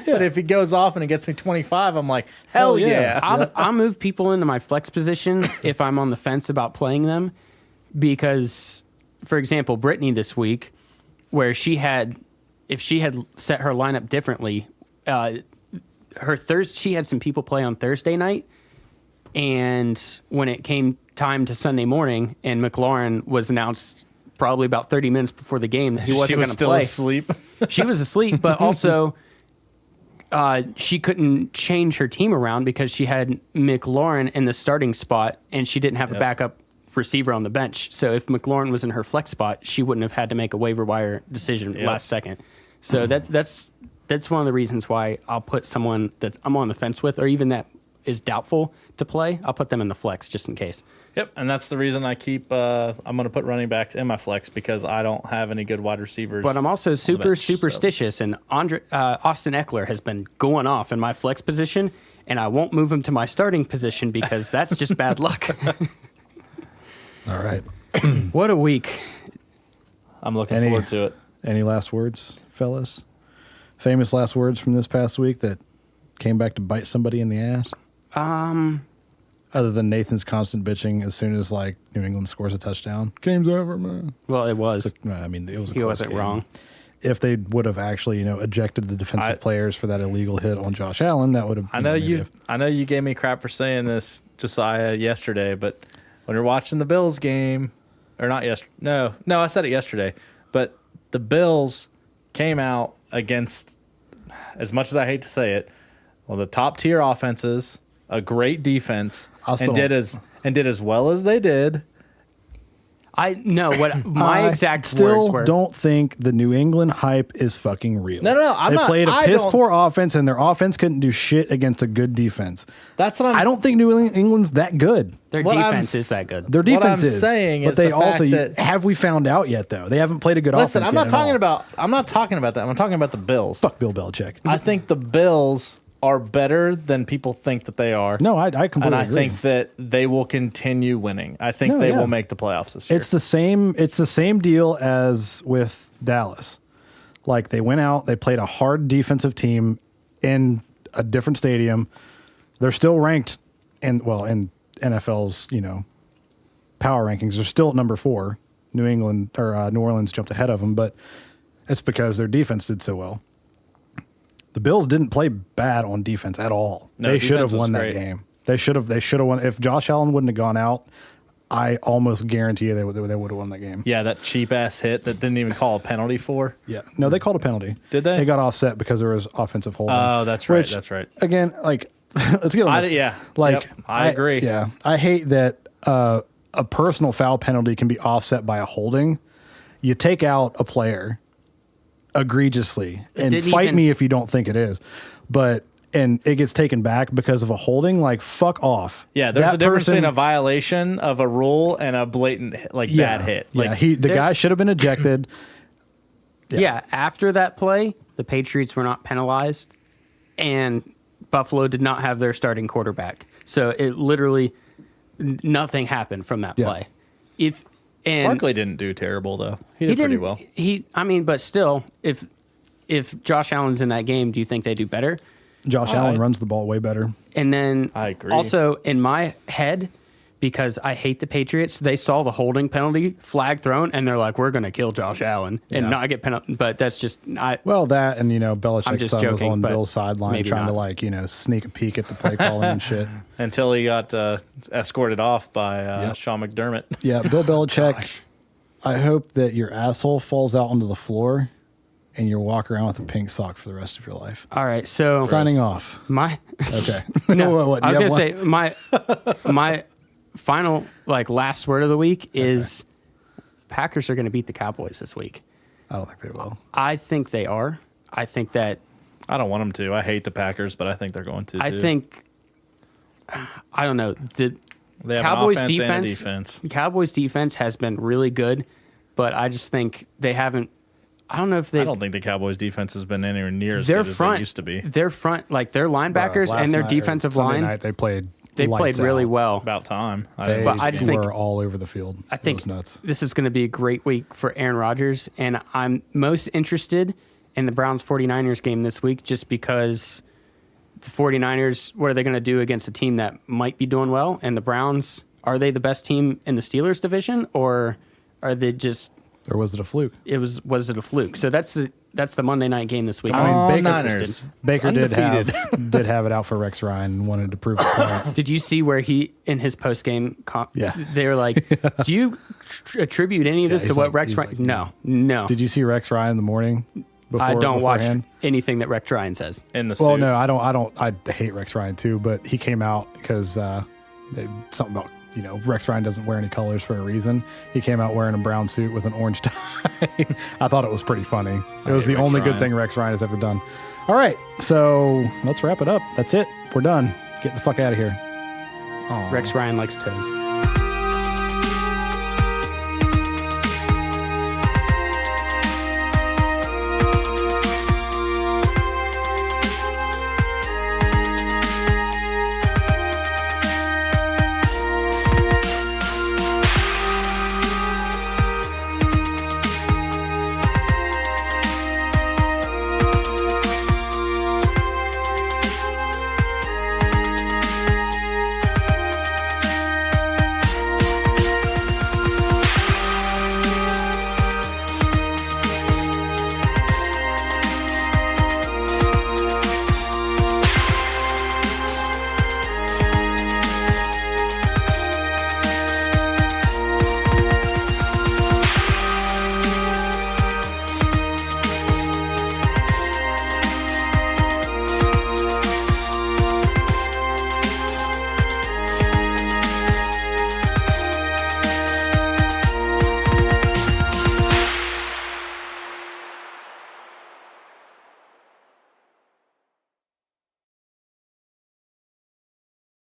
But if he goes off and he gets me 25, I'm like, hell yeah. I'll move people into my flex position if I'm on the fence about playing them, because, for example, Brittany this week, where if she had set her lineup differently, she had some people play on Thursday night, and when it came time to Sunday morning, and McLaurin was announced probably about 30 minutes before the game that he She wasn't was going to still play. asleep. She was asleep, but also she couldn't change her team around because she had McLaurin in the starting spot and she didn't have a backup receiver on the bench. So if McLaurin was in her flex spot, she wouldn't have had to make a waiver wire decision last second. So that's one of the reasons why I'll put someone that I'm on the fence with, or even that is doubtful to play. I'll put them in the flex just in case. Yep, and that's the reason I keep. I'm going to put running backs in my flex because I don't have any good wide receivers. But I'm also bench, so- superstitious, and Austin Eckler has been going off in my flex position, and I won't move him to my starting position because that's just bad luck. All right. What a week. I'm looking Any- forward to it. Any last words, fellas? Famous last words from this past week that came back to bite somebody in the ass? Other than Nathan's constant bitching as soon as like New England scores a touchdown, game's over, man. Well, it was. I mean, it was. He wasn't wrong. If they would have actually, ejected the defensive players for that illegal hit on Josh Allen, that would have. I know you gave me crap for saying this, Josiah, yesterday, but when you're watching the Bills game, or not yesterday, no, I said it yesterday, but the Bills came out against, as much as I hate to say it, well, the top tier offenses, a great defense, and did as well as they did. I know what my exact still words were. Don't think the New England hype is fucking real. No, They played a piss poor offense, and their offense couldn't do shit against a good defense. That's what I don't think New England's that good. Their defense is that good. Their defense what I'm saying but is they the also fact that, have we found out yet though? They haven't played a good listen, offense. I'm not talking about that. I'm talking about the Bills. Fuck Bill Belichick. I think the Bills are better than people think that they are. No, I completely and I agree. think that they will continue winning. I think they will make the playoffs this year. It's the same deal as with Dallas. Like they went out, they played a hard defensive team in a different stadium. They're still ranked in NFL's, power rankings. They're still at number 4. New England or New Orleans jumped ahead of them, but it's because their defense did so well. The Bills didn't play bad on defense at all. No, they should have defense was won that great. game. They should have won. If Josh Allen wouldn't have gone out, I almost guarantee you they would have won that game. Yeah, that cheap ass hit that didn't even call a penalty for. Yeah. No, they called a penalty. Did they? They got offset because there was offensive holding. Oh, that's right. Which, That's right. Again, like, let's get on I agree. Yeah. I hate that a personal foul penalty can be offset by a holding. You take out a player egregiously, and fight me if you don't think it is. And it gets taken back because of a holding, like, fuck off. Yeah, there's a difference between a violation of a rule and a blatant bad hit. The guy should have been ejected. Yeah, after that play, the Patriots were not penalized, and Buffalo did not have their starting quarterback. So it literally nothing happened from that play. Barkley didn't do terrible though. He did pretty well. But still, if Josh Allen's in that game, do you think they do better? Josh Allen runs the ball way better. And then I agree. Also in my head, because I hate the Patriots, they saw the holding penalty, flag thrown, and they're like, we're going to kill Josh Allen and not get penalty. But that's just that and Belichick's son was on Bill's sideline trying to sneak a peek at the play calling and shit until he got escorted off by Sean McDermott. Yeah, Bill Belichick. I hope that your asshole falls out onto the floor and you walk around with a pink sock for the rest of your life. All right, so signing off. Okay. No, I was going to say my final last word of the week is Packers are going to beat the Cowboys this week. I don't think they will. I think they are. I think that I don't want them to. I hate the Packers, but I think they're going to. I don't know. The they have Cowboys an offense and a defense. defense. Cowboys defense has been really good, but I just think they haven't. I don't know if they. I don't think the Cowboys defense has been anywhere near as good as they used to be. Their front, their linebackers and their defensive line. Night, they played really well. About time. I just think all over the field. I think nuts. This is going to be a great week for Aaron Rodgers, and I'm most interested in the Browns-49ers game this week just because the 49ers, what are they going to do against a team that might be doing well? And the Browns, are they the best team in the Steelers division, or are they just... Or was it a fluke? Was it a fluke? So that's the Monday night game this week. I mean, Baker Undefeated. did have it out for Rex Ryan and wanted to prove it. Did you see where he, in his post-game, they were like, do you attribute any of this to what Rex Ryan... No. Did you see Rex Ryan in the morning? I don't watch anything that Rex Ryan says. In the suit. Well, no, I don't. I hate Rex Ryan too, but he came out because something about, Rex Ryan doesn't wear any colors for a reason. He came out wearing a brown suit with an orange tie. I thought it was pretty funny. It was the only good thing Rex Ryan has ever done. All right, so let's wrap it up. That's it. We're done. Get the fuck out of here. Rex Ryan likes toes.